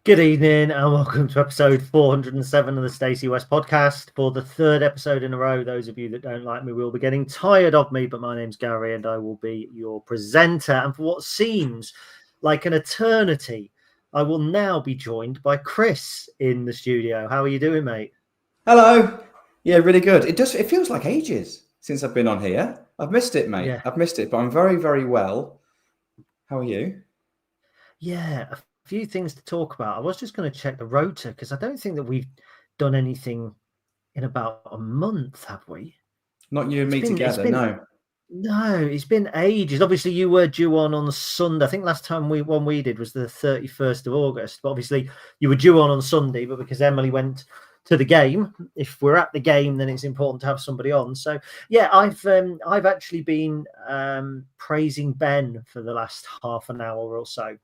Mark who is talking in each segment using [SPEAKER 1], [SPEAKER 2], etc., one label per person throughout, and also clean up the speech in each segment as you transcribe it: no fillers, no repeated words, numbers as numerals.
[SPEAKER 1] Good evening and welcome to episode 407 of the Stacey West podcast. For the third episode in a row, those of you that don't like me will be getting tired of me, but my name's Gary and I will be your presenter. And for what seems like an eternity, I will now be joined by Chris in the studio. How are you doing, mate?
[SPEAKER 2] Hello. Yeah, really good. It feels like ages since I've been on here. I've missed it, mate.
[SPEAKER 1] Yeah.
[SPEAKER 2] I've missed it, but I'm very, very well. How are you?
[SPEAKER 1] Yeah, a few things to talk about. I was just going to check the rotor because I don't think that we've done anything in about a month, have we?
[SPEAKER 2] Not you and me together, no.
[SPEAKER 1] No, it's been ages. Obviously, you were due on Sunday. I think last time we did was the 31st of August. But obviously, you were due on Sunday, but because Emily went to the game, if we're at the game, then it's important to have somebody on. So yeah, I've actually been praising Ben for the last half an hour or so.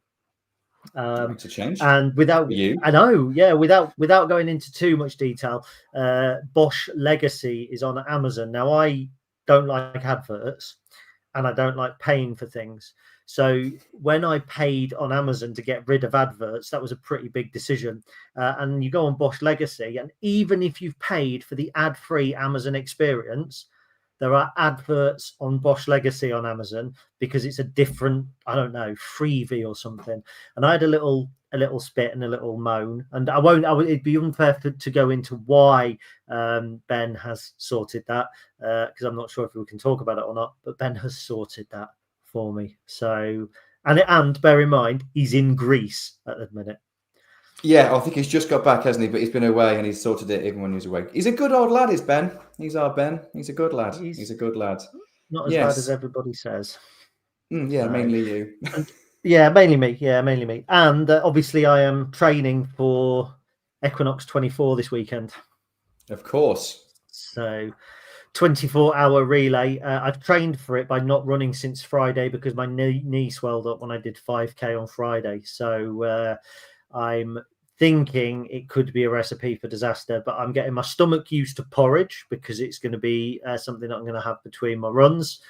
[SPEAKER 2] Makes a change.
[SPEAKER 1] And without going into too much detail, Bosch Legacy is on Amazon. Now, I don't like adverts and I don't like paying for things. So when I paid on Amazon to get rid of adverts, that was a pretty big decision. And you go on Bosch Legacy, and even if you've paid for the ad-free Amazon experience, there are adverts on Bosch Legacy on Amazon because it's a different, I don't know, freebie or something. And I had a little spit and a little moan, and it'd be unfair to go into why Ben has sorted that because I'm not sure if we can talk about it or not, but Ben has sorted that for me. So, and bear in mind, he's in Greece at the minute.
[SPEAKER 2] Yeah, I think he's just got back, hasn't he? But he's been away and he's sorted it even when he was away. He's a good old lad, is Ben. He's our Ben. He's a good lad. He's a good lad.
[SPEAKER 1] Not as bad as everybody says.
[SPEAKER 2] Mainly you.
[SPEAKER 1] Yeah, mainly me. Yeah, mainly me. And obviously, I am training for Equinox 24 this weekend.
[SPEAKER 2] Of course.
[SPEAKER 1] So, 24-hour relay. I've trained for it by not running since Friday because my knee swelled up when I did 5K on Friday. So, I'm thinking it could be a recipe for disaster, but I'm getting my stomach used to porridge because it's going to be something that I'm going to have between my runs.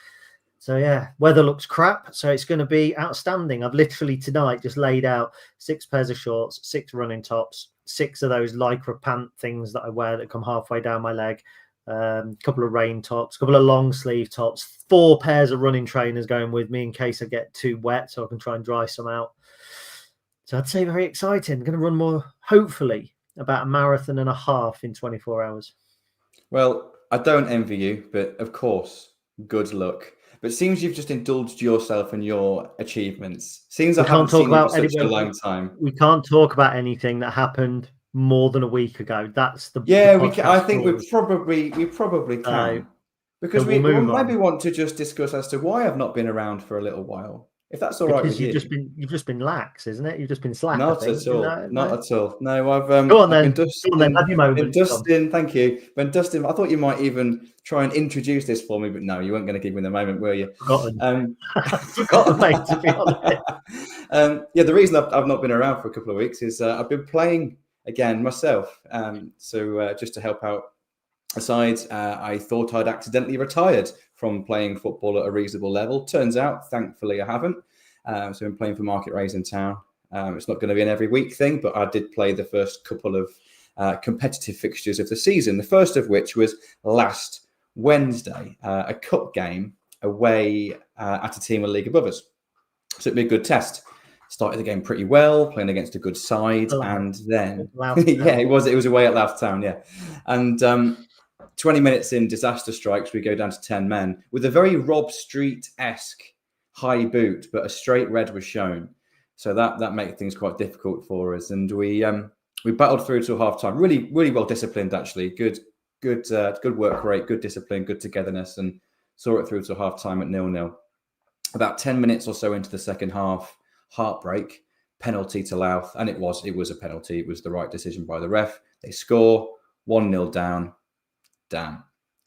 [SPEAKER 1] So yeah, weather looks crap, so it's going to be outstanding. I've literally tonight just laid out 6 pairs of shorts, 6 running tops, 6 of those lycra pant things that I wear that come halfway down my leg, a couple of rain tops, a couple of long sleeve tops, 4 pairs of running trainers going with me in case I get too wet so I can try and dry some out. So I'd say very exciting. I'm going to run more, hopefully, about a marathon and a half in 24 hours.
[SPEAKER 2] Well, I don't envy you, but of course, good luck. But it seems you've just indulged yourself in your achievements. Seems I haven't seen you for such a long time.
[SPEAKER 1] We can't talk about anything that happened more than a week ago. That's the
[SPEAKER 2] we can. I think we probably can because we maybe want to just discuss as to why I've not been around for a little while. If that's all right with you.
[SPEAKER 1] You've just been lax, isn't it? You've just been slack.
[SPEAKER 2] Not at all. Not at all. No, I've
[SPEAKER 1] go on then.
[SPEAKER 2] Have your moment. Thank you. When Dustin, I thought you might even try and introduce this for me, but no, you weren't going to give me the moment, were you?
[SPEAKER 1] Forgotten, mate, to be honest.
[SPEAKER 2] The reason I've not been around for a couple of weeks is I've been playing again myself. So just to help out aside, I thought I'd accidentally retired from playing football at a reasonable level. Turns out, thankfully, I haven't. So I'm playing for Market Raise in town. It's not going to be an every week thing, but I did play the first couple of competitive fixtures of the season, the first of which was last Wednesday, a cup game away at a team a league above us. So it'd be a good test. Started the game pretty well, playing against a good side, and then it was away at Louth Town, yeah. And 20 minutes in, disaster strikes. We go down to 10 men with a very Rob Street-esque high boot, but a straight red was shown. So that made things quite difficult for us. And we battled through till half time. Really, really well disciplined, actually. Good work rate, good discipline, good togetherness, and saw it through till half time at 0-0. About 10 minutes or so into the second half, heartbreak, penalty to Louth. And it was a penalty. It was the right decision by the ref. They score 1-0 down. Damn.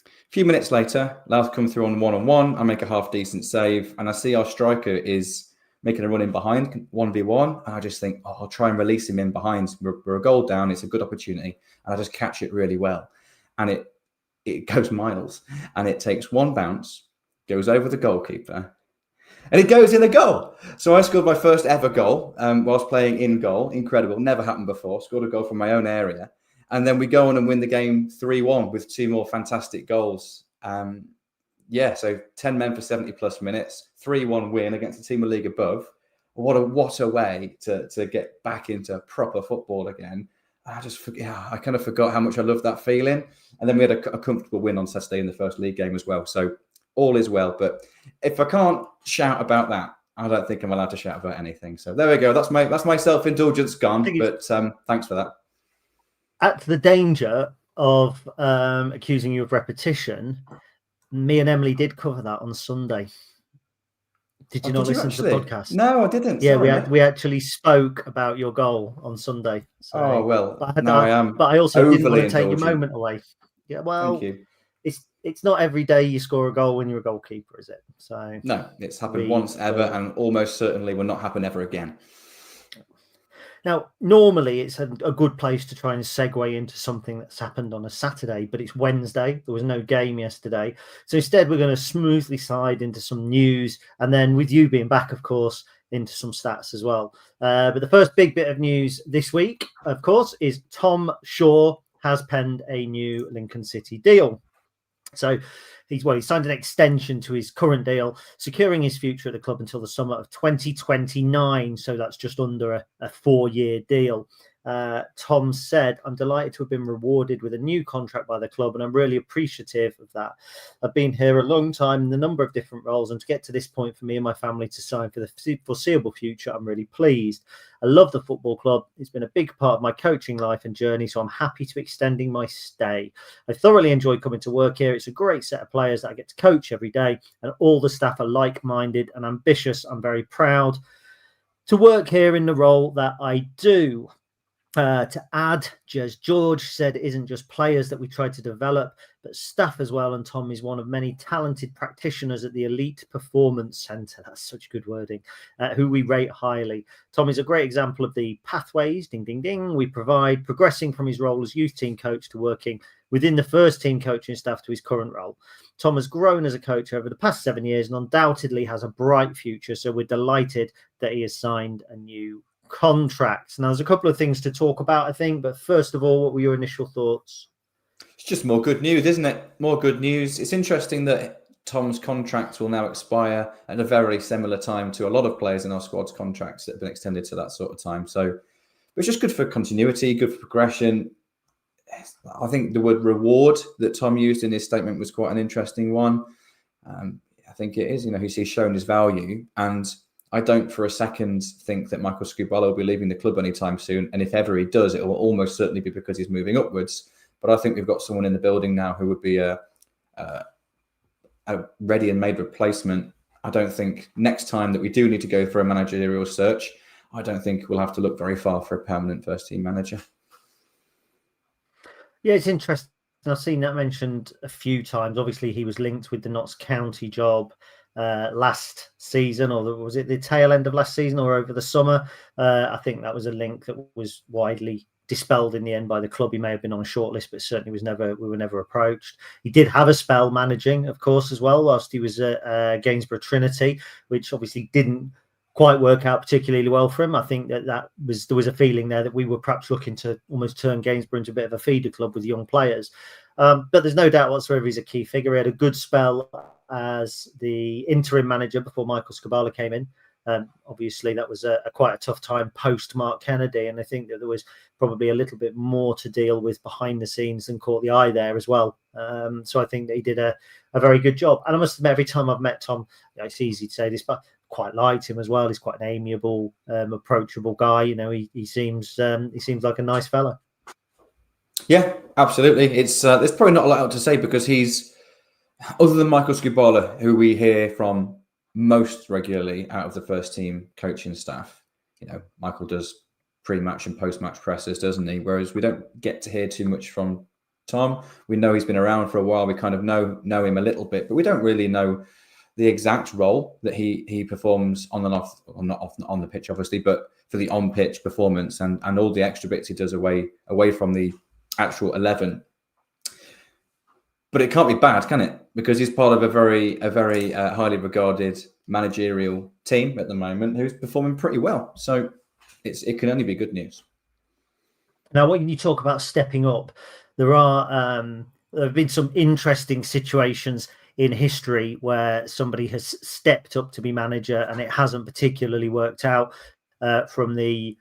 [SPEAKER 2] A few minutes later, Louth come through on one-on-one. I make a half-decent save, and I see our striker is making a run in behind 1v1. And I just think, oh, I'll try and release him in behind. We're a goal down. It's a good opportunity. And I just catch it really well. And it goes miles. And it takes one bounce, goes over the goalkeeper, and it goes in the goal. So I scored my first ever goal whilst playing in goal. Incredible. Never happened before. Scored a goal from my own area. And then we go on and win the game 3-1 with 2 more fantastic goals. So 10 men for 70 plus minutes, 3-1 win against a team a league above. What a way to get back into proper football again. I kind of forgot how much I loved that feeling. And then we had a comfortable win on Saturday in the first league game as well. So all is well. But if I can't shout about that, I don't think I'm allowed to shout about anything. So there we go. That's my self-indulgence gone. But thanks for that.
[SPEAKER 1] At the danger of accusing you of repetition, me and Emily did cover that on Sunday. Did you not listen to the podcast?
[SPEAKER 2] No, I didn't.
[SPEAKER 1] Yeah, we actually spoke about your goal on Sunday. So,
[SPEAKER 2] oh well,
[SPEAKER 1] I am. But I also didn't want to take your moment away. Yeah, well,
[SPEAKER 2] thank you.
[SPEAKER 1] It's not every day you score a goal when you're a goalkeeper, is it? So
[SPEAKER 2] no, it's happened once ever, and almost certainly will not happen ever again.
[SPEAKER 1] Now, normally it's a good place to try and segue into something that's happened on a Saturday, but it's Wednesday. There was no game yesterday. So instead, we're going to smoothly slide into some news. And then with you being back, of course, into some stats as well. But the first big bit of news this week, of course, is Tom Shaw has penned a new Lincoln City deal. So he signed an extension to his current deal, securing his future at the club until the summer of 2029. So that's just under a 4-year deal. Tom said, "I'm delighted to have been rewarded with a new contract by the club, and I'm really appreciative of that. I've been here a long time in a number of different roles, and to get to this point for me and my family to sign for the foreseeable future, I'm really pleased. I love the football club. It's been a big part of my coaching life and journey, so I'm happy to be extending my stay. I thoroughly enjoy coming to work here. It's a great set of players that I get to coach every day, and all the staff are like-minded and ambitious. I'm very proud to work here in the role that I do." To add, as George said, it isn't just players that we try to develop, but staff as well. And Tom is one of many talented practitioners at the Elite Performance Centre. That's such good wording, who we rate highly. Tom is a great example of the pathways, ding, ding, ding, we provide, progressing from his role as youth team coach to working within the first team coaching staff to his current role. Tom has grown as a coach over the past 7 years and undoubtedly has a bright future. So we're delighted that he has signed a new contract. Now, there's a couple of things to talk about, I think, but first of all, what were your initial thoughts?
[SPEAKER 2] It's just more good news, isn't it? More good news. It's interesting that Tom's contract will now expire at a very similar time to a lot of players in our squad's contracts that have been extended to that sort of time. So it's just good for continuity, good for progression. I think the word reward that Tom used in his statement was quite an interesting one. I think it is, he's shown his value, and I don't for a second think that Michael Skubala will be leaving the club anytime soon. And if ever he does, it will almost certainly be because he's moving upwards. But I think we've got someone in the building now who would be a ready and made replacement. I don't think next time that we do need to go for a managerial search, I don't think we'll have to look very far for a permanent first team manager.
[SPEAKER 1] Yeah, it's interesting. I've seen that mentioned a few times. Obviously, he was linked with the Notts County job last season, or was it the tail end of last season or over the summer? I think that was a link that was widely dispelled in the end by the club. He may have been on a shortlist, but certainly we were never approached. He did have a spell managing, of course, as well, whilst he was at Gainsborough Trinity, which obviously didn't quite work out particularly well for him. I think there was a feeling there that we were perhaps looking to almost turn Gainsborough into a bit of a feeder club with young players. But there's no doubt whatsoever he's a key figure. He had a good spell as the interim manager before Michael Skubala came in. Obviously, that was quite a tough time post Mark Kennedy, and I think that there was probably a little bit more to deal with behind the scenes than caught the eye there as well. So I think that he did a very good job. And I must admit, every time I've met Tom, it's easy to say this, but quite liked him as well. He's quite an amiable, approachable guy. He seems like a nice fella.
[SPEAKER 2] Yeah, absolutely. There's probably not a lot to say because he's, other than Michael Skubala, who we hear from most regularly out of the first team coaching staff. Michael does pre-match and post-match presses, doesn't he? Whereas we don't get to hear too much from Tom. We know he's been around for a while. We kind of know him a little bit, but we don't really know the exact role that he performs on and off, or not on the pitch, obviously, but for the on-pitch performance and all the extra bits he does away from the actual 11. But it can't be bad, can it? Because he's part of a very highly regarded managerial team at the moment who's performing pretty well. So it can only be good news.
[SPEAKER 1] Now, when you talk about stepping up, there have been some interesting situations in history where somebody has stepped up to be manager and it hasn't particularly worked out from the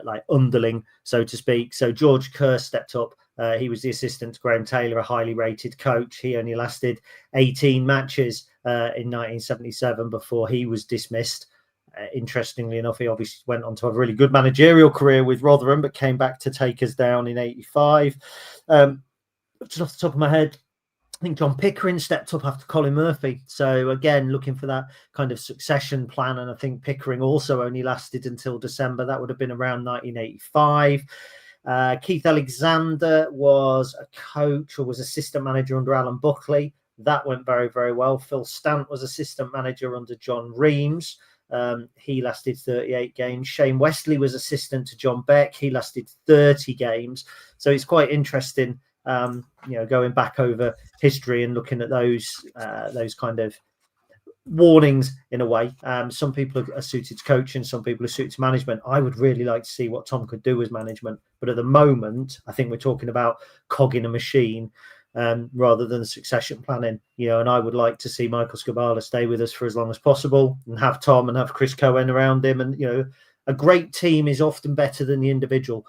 [SPEAKER 1] like underling, so to speak. So George Kerr stepped up. He was the assistant to Graham Taylor, a highly rated coach. He only lasted 18 matches in 1977 before he was dismissed. Interestingly enough, he obviously went on to have a really good managerial career with Rotherham, but came back to take us down in 85. Just off the top of my head, I think John Pickering stepped up after Colin Murphy. So again, looking for that kind of succession plan. And I think Pickering also only lasted until December. That would have been around 1985. Keith Alexander was a coach or was assistant manager under Alan Buckley. That went very, very well. Phil Stant was assistant manager under John Reams. He lasted 38 games. Shane Westley was assistant to John Beck. He lasted 30 games. So it's quite interesting, going back over history and looking at those kind of warnings in a way. Some people are suited to coaching, some people are suited to management. I would really like to see what Tom could do as management, but at the moment I think we're talking about cogging a machine rather than succession planning, and I would like to see Michael Skubala stay with us for as long as possible and have Tom and have Chris Cohen around him. And a great team is often better than the individual.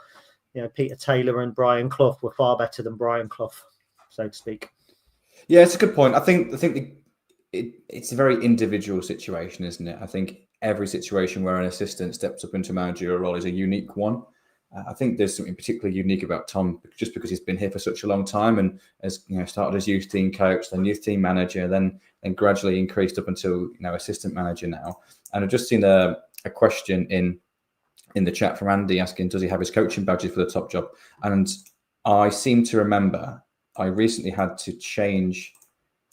[SPEAKER 1] Peter Taylor and Brian Clough were far better than Brian Clough, so to speak.
[SPEAKER 2] Yeah, it's a good point. I think it's a very individual situation, isn't it? I think every situation where an assistant steps up into a managerial role is a unique one. I think there's something particularly unique about Tom just because he's been here for such a long time and has started as youth team coach, then youth team manager, then gradually increased up until assistant manager now. And I've just seen a question in the chat from Andy asking, does he have his coaching badges for the top job? And I seem to remember I recently had to change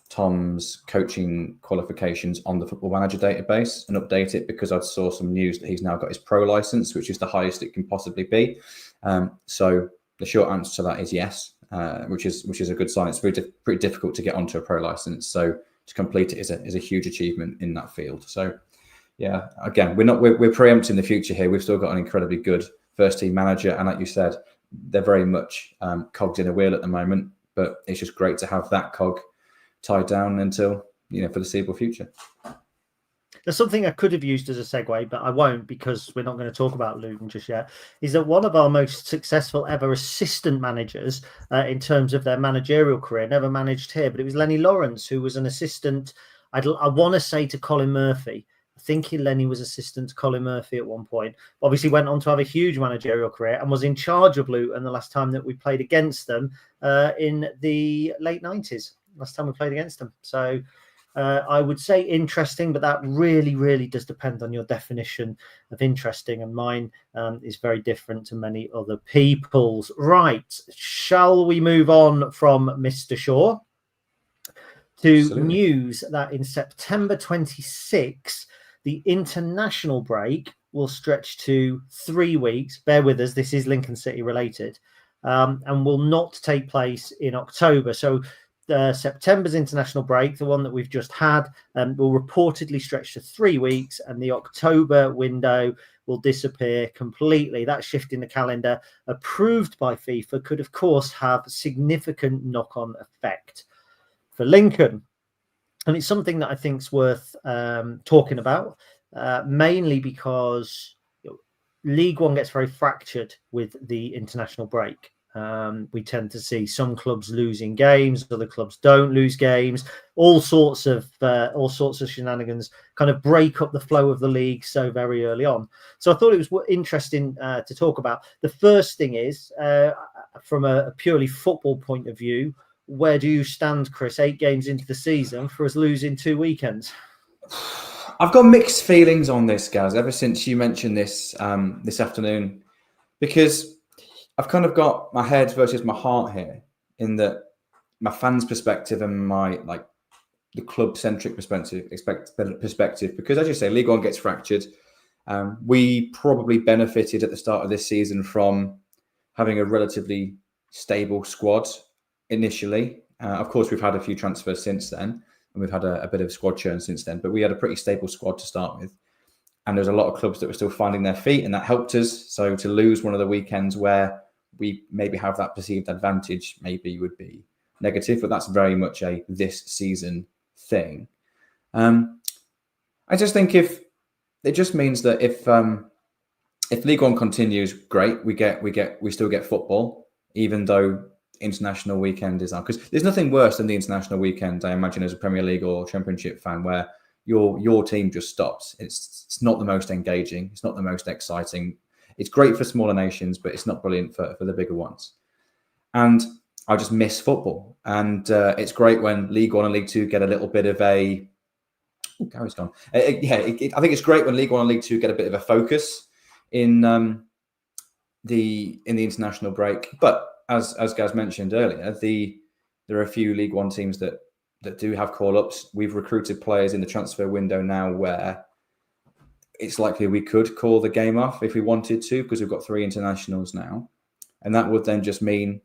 [SPEAKER 2] Tom's coaching qualifications on the Football Manager database and update it because I saw some news that he's now got his pro license, which is the highest it can possibly be. So the short answer to that is yes, which is a good sign. It's pretty difficult to get onto a pro license, so to complete it is a huge achievement in that field. So yeah, again, we're preempting the future here. We've still got an incredibly good first team manager, and like you said, they're very much cogged in a wheel at the moment. But it's just great to have that cog tied down until for the foreseeable future.
[SPEAKER 1] There's something I could have used as a segue, but I won't because we're not going to talk about Luton just yet, is that one of our most successful ever assistant managers in terms of their managerial career never managed here, but it was Lenny Lawrence, who was an assistant, I want to say, to Colin Murphy. I think Lenny was assistant to Colin Murphy at one point. Obviously went on to have a huge managerial career and was in charge of Luton the last time that we played against them in the late 90s. Last time we played against them. So I would say interesting, but that really, really does depend on your definition of interesting. And mine is very different to many other people's. Right. Shall we move on from Mr. Shaw to
[SPEAKER 2] Absolutely.
[SPEAKER 1] News that in September 26, the international break will stretch to 3 weeks. Bear with us. This is Lincoln City related and will not take place in October. So September's international break, the one that we've just had, will reportedly stretch to 3 weeks, and the October window will disappear completely. That shift in the calendar, approved by FIFA, could of course have significant knock-on effect for Lincoln. And it's something that I think is worth talking about, mainly because League One gets very fractured with the international break. We tend to see some clubs losing games, other clubs don't lose games. All sorts of shenanigans kind of break up the flow of the league so very early on. So I thought it was interesting to talk about. The first thing is, from a purely football point of view, where do you stand, Chris? 8 games into the season for us losing 2 weekends.
[SPEAKER 2] I've got mixed feelings on this, guys, ever since you mentioned this this afternoon, because I've kind of got my head versus my heart here, in that my fans' perspective and my the club-centric perspective, because as you say, League One gets fractured. We probably benefited at the start of this season from having a relatively stable squad initially. Of course, we've had a few transfers since then, and we've had a bit of squad churn since then, but we had a pretty stable squad to start with. And there's a lot of clubs that were still finding their feet, and that helped us. So to lose one of the weekends where we maybe have that perceived advantage maybe would be negative, but that's very much a this season thing. I just think if it just means that if League One continues, great, we still get football, even though international weekend is on, because there's nothing worse than the international weekend, I imagine, as a Premier League or Championship fan, where your team just stops. It's not the most engaging, it's not the most exciting. It's great for smaller nations, but it's not brilliant for the bigger ones. And I just miss football. And it's great when League One and League Two get a little bit of a... Oh, Gary's gone. I think it's great when League One and League Two get a bit of a focus in the international break. But as Gaz mentioned earlier, there are a few League One teams that do have call-ups. We've recruited players in the transfer window now where it's likely we could call the game off if we wanted to, because we've got 3 internationals now. And that would then just mean,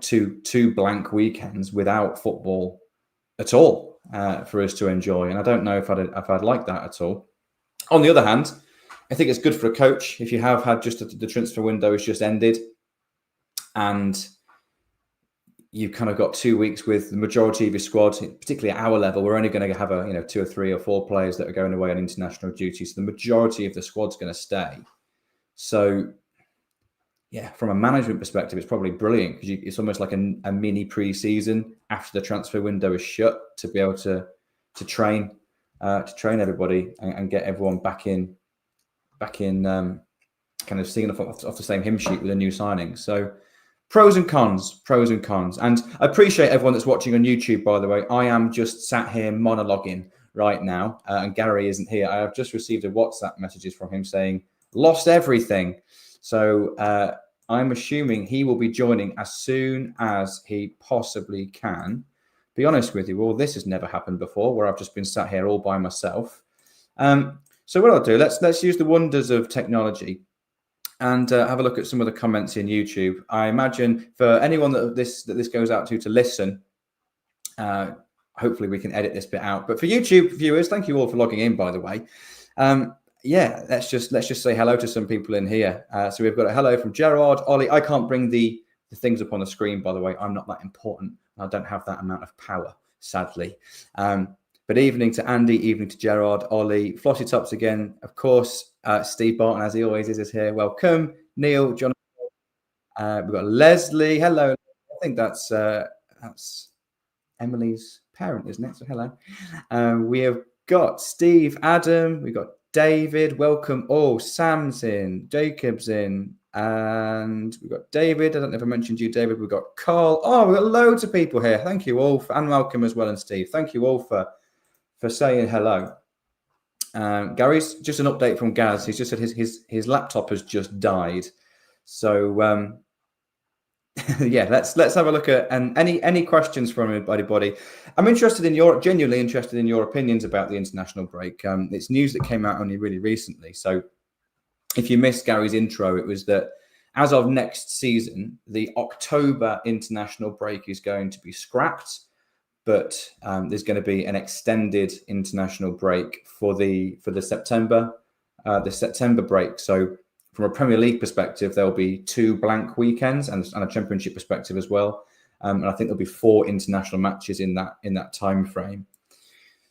[SPEAKER 2] two blank weekends without football at all for us to enjoy. And I don't know if I'd like that at all. On the other hand, I think it's good for a coach if you have had just the transfer window has just ended and you've kind of got 2 weeks with the majority of your squad, particularly at our level. We're only going to have 2 or 3 or 4 players that are going away on international duty. So the majority of the squad's going to stay. So yeah, from a management perspective, it's probably brilliant because it's almost like a mini pre-season after the transfer window is shut to be able to train everybody and get everyone back in kind of singing off the same hymn sheet with a new signing. So pros and cons. And I appreciate everyone that's watching on YouTube, by the way. I am just sat here monologuing right now, and Gary isn't here. I have just received a WhatsApp messages from him saying, lost everything. So I'm assuming he will be joining as soon as he possibly can. Be honest with you, well, this has never happened before, where I've just been sat here all by myself. So what I'll do, let's use the wonders of technology and have a look at some of the comments in YouTube. I imagine for anyone that this goes out to listen, hopefully we can edit this bit out. But for YouTube viewers, thank you all for logging in, by the way. Let's just say hello to some people in here. So we've got a hello from Gerard, Ollie. I can't bring the things up on the screen, by the way. I'm not that important. I don't have that amount of power, sadly. But evening to Andy, evening to Gerard, Ollie, Flossy Tops again, of course. Steve Barton, as he always is here. Welcome, Neil, Jonathan. We've got Leslie. Hello. I think that's Emily's parent, isn't it? So hello. We have got Steve, Adam. We've got David. Welcome all. Sam's in. Jacob's in. And we've got David. I don't know if I mentioned you, David. We've got Carl. Oh, we've got loads of people here. Thank you all. And Malcolm as well, and Steve. Thank you all for saying hello. Gary's just an update from Gaz. He's just said his laptop has just died. So yeah, let's have a look at and any questions from anybody. I'm genuinely interested in your opinions about the international break. It's news that came out only really recently. So if you missed Gary's intro, it was that as of next season, the October international break is going to be scrapped. But there's going to be an extended international break for the September break. So from a Premier League perspective, there'll be 2 blank weekends and a Championship perspective as well. And I think there'll be 4 international matches in that time frame.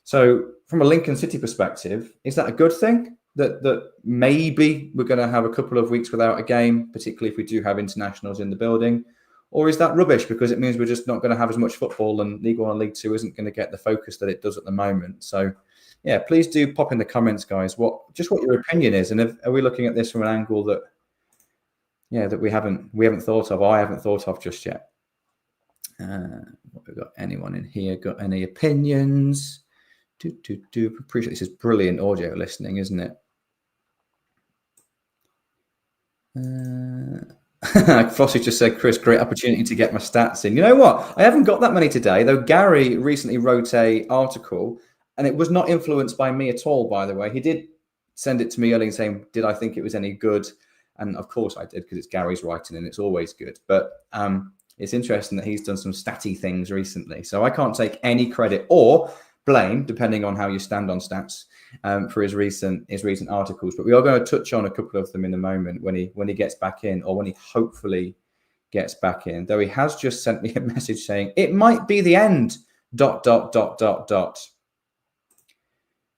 [SPEAKER 2] So from a Lincoln City perspective, is that a good thing? That maybe we're going to have a couple of weeks without a game, particularly if we do have internationals in the building? Or is that rubbish because it means we're just not going to have as much football and League One and League Two isn't going to get the focus that it does at the moment? So, yeah, please do pop in the comments, guys, what your opinion is, and are we looking at this from an angle that we haven't thought of, or I haven't thought of just yet? What we got? Anyone in here got any opinions? Appreciate this is brilliant audio listening, isn't it? Flossie just said, Chris, great opportunity to get my stats in. You know what? I haven't got that many today, though. Gary recently wrote a article, and it was not influenced by me at all, by the way. He did send it to me earlier saying, did I think it was any good? And of course I did, because it's Gary's writing and it's always good. But it's interesting that he's done some statty things recently. So I can't take any credit or blame, depending on how you stand on stats, for his recent articles. But we are going to touch on a couple of them in a moment when he gets back in, or when he hopefully gets back in. Though he has just sent me a message saying it might be the end. ...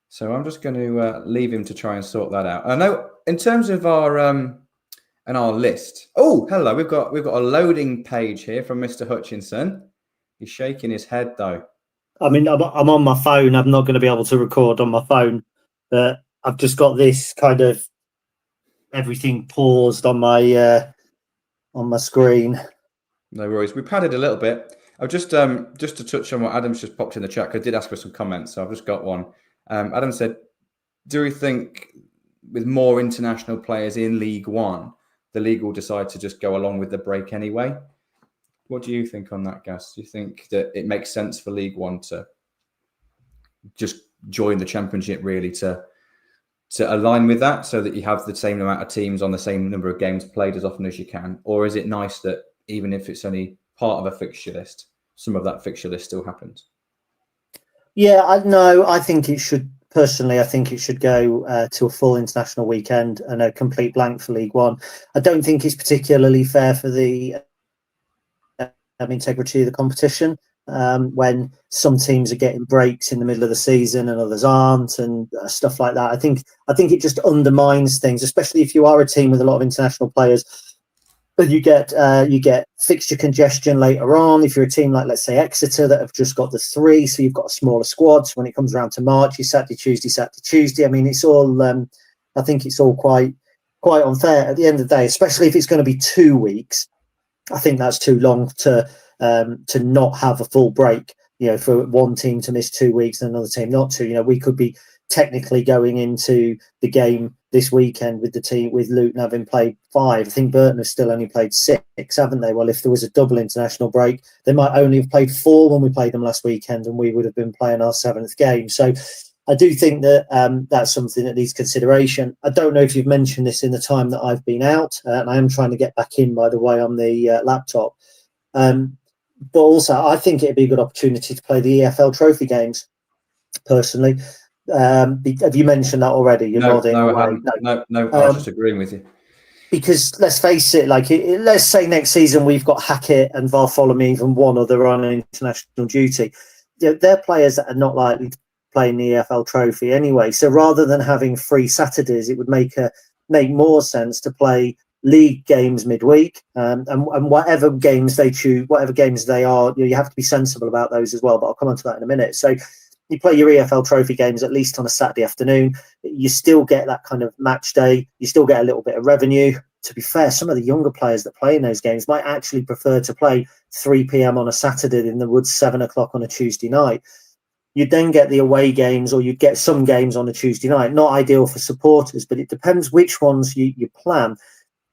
[SPEAKER 2] So I'm just going to leave him to try and sort that out. I know in terms of our list. Oh, hello. We've got a loading page here from Mr. Hutchinson. He's shaking his head though.
[SPEAKER 1] I mean, I'm on my phone. I'm not going to be able to record on my phone, but I've just got this kind of everything paused on my screen.
[SPEAKER 2] No worries. We padded a little bit. I've just to touch on what Adam's just popped in the chat. I did ask for some comments, so I've just got one. Adam said, "Do we think with more international players in League One, the league will decide to just go along with the break anyway?" What do you think on that, Gas? Do you think that it makes sense for League One to just join the Championship, really, to align with that, so that you have the same amount of teams on the same number of games played as often as you can? Or is it nice that even if it's only part of a fixture list, some of that fixture list still happens?
[SPEAKER 1] Yeah, I think it should. Personally, I think it should go to a full international weekend and a complete blank for League One. I don't think it's particularly fair for the integrity of the competition when some teams are getting breaks in the middle of the season and others aren't, and stuff like that. I think it just undermines things, especially if you are a team with a lot of international players. But you get fixture congestion later on. If you're a team like, let's say, Exeter, that have just got the 3, so you've got a smaller squad. So when it comes around to March, you Saturday, Tuesday. I mean, it's all. I think it's all quite unfair at the end of the day, especially if it's going to be 2 weeks. I think that's too long to not have a full break. You know, for one team to miss 2 weeks and another team not to. You know, we could be technically going into the game this weekend with the team, with Luton having played 5. I think Burton have still only played 6, haven't they? Well, if there was a double international break, they might only have played 4 when we played them last weekend, and we would have been playing our 7th game. So I do think that that's something that needs consideration. I don't know if you've mentioned this in the time that I've been out, and I am trying to get back in, by the way, on the laptop. But also, I think it'd be a good opportunity to play the EFL Trophy games, personally. Have you mentioned that already? You're nodding.
[SPEAKER 2] No, I was just agreeing with you.
[SPEAKER 1] Because let's face it, let's say next season we've got Hackett and Bartholomew and one other on international duty. They're players that are not likely to play in the EFL Trophy anyway. So rather than having free Saturdays, it would make more sense to play league games midweek, and whatever games they choose, whatever games they are, you have to be sensible about those as well. But I'll come on to that in a minute. So you play your EFL Trophy games at least on a Saturday afternoon. You still get that kind of match day. You still get a little bit of revenue. To be fair, some of the younger players that play in those games might actually prefer to play 3 p.m. on a Saturday in the woods, 7 o'clock on a Tuesday night. You'd then get the away games, or you'd get some games on a Tuesday night. Not ideal for supporters, but it depends which ones you plan.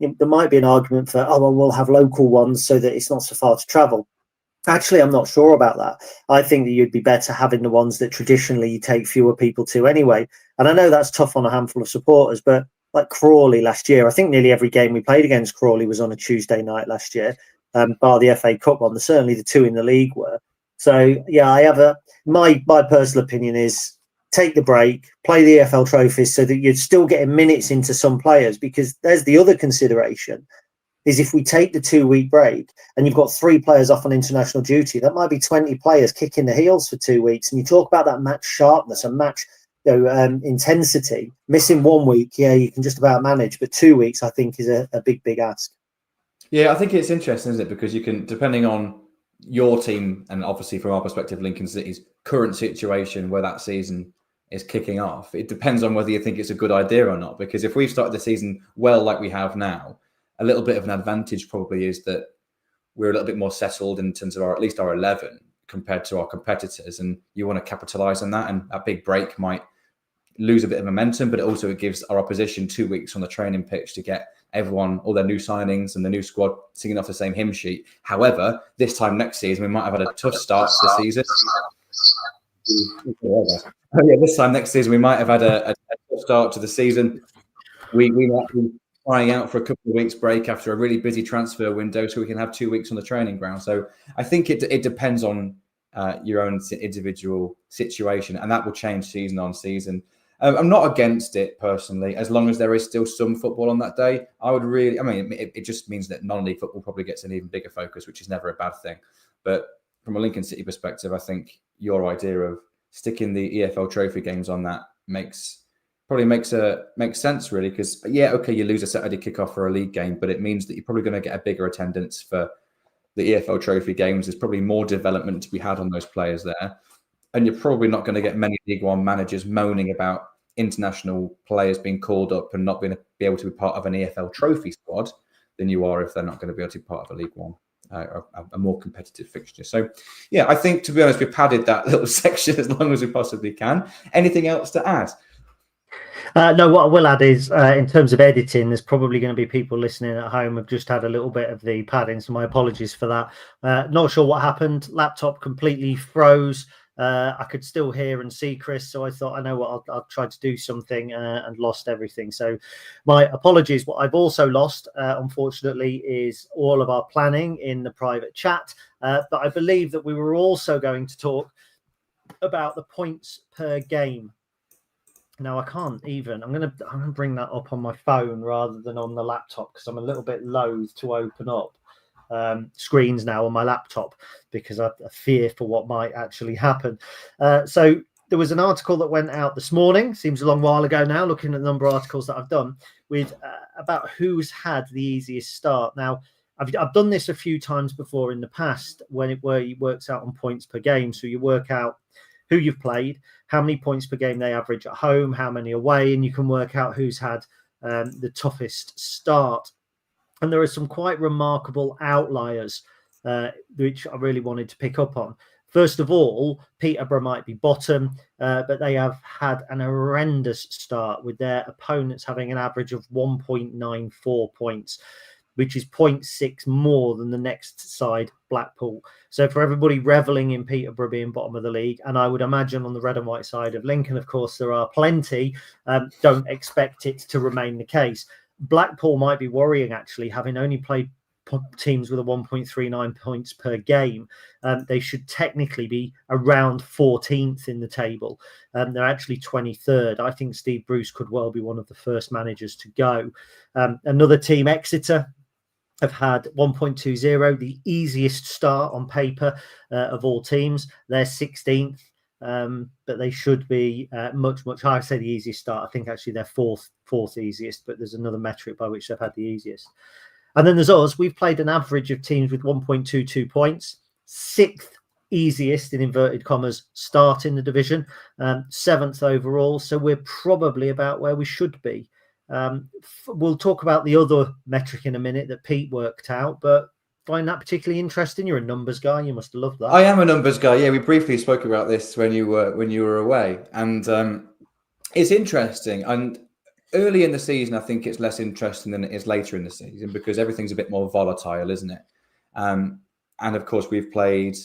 [SPEAKER 1] There might be an argument for, we'll have local ones so that it's not so far to travel. Actually, I'm not sure about that. I think that you'd be better having the ones that traditionally you take fewer people to anyway. And I know that's tough on a handful of supporters, but like Crawley last year, I think nearly every game we played against Crawley was on a Tuesday night last year, bar the FA Cup one. Certainly the 2 in the league were. So, yeah, my personal opinion is take the break, play the EFL trophies so that you're still getting minutes into some players, because there's the other consideration. Is if we take the 2-week break and you've got 3 players off on international duty, that might be 20 players kicking the heels for 2 weeks. And you talk about that match sharpness and match intensity. Missing 1 week, you can just about manage. But 2 weeks, I think, is a big, big ask.
[SPEAKER 2] Yeah, I think it's interesting, isn't it? Because you can, depending on your team, and obviously from our perspective, Lincoln City's current situation where that season is kicking off, it depends on whether you think it's a good idea or not. Because if we've started the season well like we have now, a little bit of an advantage probably is that we're a little bit more settled in terms of at least our 11 compared to our competitors, and you want to capitalize on that. And a big break might lose a bit of momentum, but it gives our opposition 2 weeks on the training pitch to get all their new signings and the new squad singing off the same hymn sheet. However, this time next season, we might have had a tough start to the season. This time next season, we might have had a tough start to the season. We might be trying out for a couple of weeks break after a really busy transfer window, so we can have 2 weeks on the training ground. So I think it depends on your own individual situation, and that will change season on season. I'm not against it personally, as long as there is still some football on that day. It just means that non-league football probably gets an even bigger focus, which is never a bad thing. But from a Lincoln City perspective, I think your idea of sticking the EFL Trophy games on that makes sense, really, because you lose a Saturday kickoff for a league game, but it means that you're probably going to get a bigger attendance for the EFL Trophy games. There's probably more development to be had on those players there, and you're probably not going to get many League One managers moaning about international players being called up and not being able to be part of an EFL Trophy squad than you are if they're not going to be able to be part of a League One. A more competitive fixture. So, I think, to be honest, we've padded that little section as long as we possibly can. Anything else to add?
[SPEAKER 1] No, what I will add is, in terms of editing, there's probably going to be people listening at home who've just had a little bit of the padding, so my apologies for that. Not sure what happened. Laptop completely froze. I could still hear and see Chris, so I thought, I know what, I'll try to do something, and lost everything. So my apologies. What I've also lost, unfortunately, is all of our planning in the private chat. But I believe that we were also going to talk about the points per game. Now I can't even. I'm gonna bring that up on my phone rather than on the laptop, because I'm a little bit loath to open up screens now on my laptop because I fear for what might actually happen. So there was an article that went out this morning, seems a long while ago now, looking at the number of articles that I've done with about who's had the easiest start. Now I've done this a few times before in the past where it works out on points per game. So you work out who you've played, how many points per game they average at home, how many away, and you can work out who's had the toughest start. And there are some quite remarkable outliers, which I really wanted to pick up on. First of all, Peterborough might be bottom, but they have had an horrendous start with their opponents having an average of 1.94 points, which is 0.6 more than the next side, Blackpool. So for everybody reveling in Peterborough being bottom of the league, and I would imagine on the red and white side of Lincoln, of course, there are plenty, don't expect it to remain the case. Blackpool might be worrying, actually, having only played teams with a 1.39 points per game. They should technically be around 14th in the table. They're actually 23rd. I think Steve Bruce could well be one of the first managers to go. Another team, Exeter, have had 1.20, the easiest start on paper of all teams. They're 16th. But they should be much higher. I say the easiest start. I think actually they're fourth easiest, but there's another metric by which they've had the easiest. And then there's us. We've played an average of teams with 1.22 points, sixth easiest in inverted commas start in the division, seventh overall. So we're probably about where we should be. We'll talk about the other metric in a minute that Pete worked out, but find that particularly interesting. You're a numbers guy. You must have loved that.
[SPEAKER 2] I am a numbers guy. Yeah, we briefly spoke about this when you were away, and it's interesting. And early in the season, I think it's less interesting than it is later in the season because everything's a bit more volatile, isn't it? And of course, we've played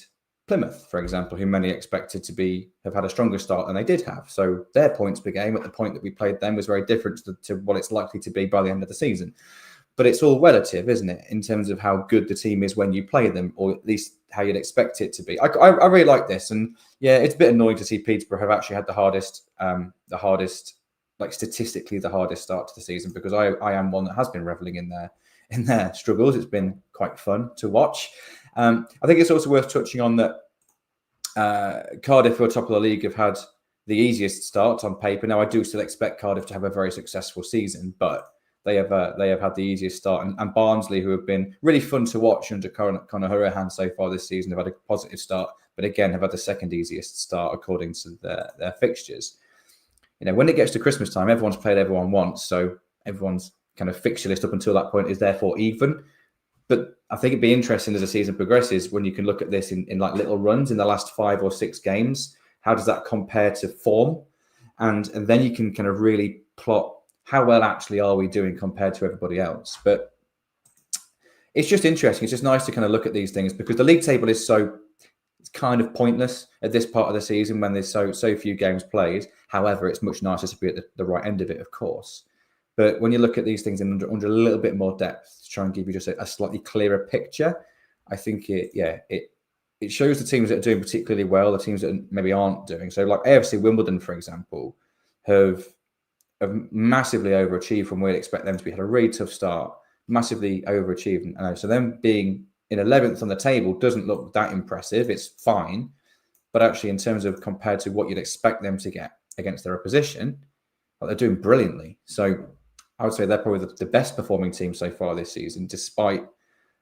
[SPEAKER 2] Plymouth, for example, who many expected to have had a stronger start than they did have. So their points per game at the point that we played them was very different to what it's likely to be by the end of the season. But it's all relative, isn't it, in terms of how good the team is when you play them, or at least how you'd expect it to be. I really like this. And yeah, it's a bit annoying to see Peterborough have actually had the hardest, like statistically the hardest start to the season, because I am one that has been reveling in their struggles. It's been quite fun to watch. I think it's also worth touching on that Cardiff, who are top of the league, have had the easiest start on paper. Now, I do still expect Cardiff to have a very successful season, but they have had the easiest start. And Barnsley, who have been really fun to watch under Conor Hourihane so far this season, have had a positive start, but again have had the second easiest start according to their fixtures. You know, when it gets to Christmas time, everyone's played everyone once, so everyone's kind of fixture list up until that point is therefore even. But I think it'd be interesting as the season progresses when you can look at this in like little runs in the last 5 or 6 games. How does that compare to form? And then you can kind of really plot how well actually are we doing compared to everybody else? But it's just interesting. It's just nice to kind of look at these things, because the league table is it's kind of pointless at this part of the season when there's so few games played. However, it's much nicer to be at the right end of it, of course. But when you look at these things under a little bit more depth to try and give you just a slightly clearer picture, I think it shows the teams that are doing particularly well, the teams that maybe aren't doing. So like AFC Wimbledon, for example, have massively overachieved from where we'd expect them to be. Had a really tough start, massively overachieved. So them being in 11th on the table doesn't look that impressive. It's fine. But actually, in terms of compared to what you'd expect them to get against their opposition, well, they're doing brilliantly. So I would say they're probably the best performing team so far this season, despite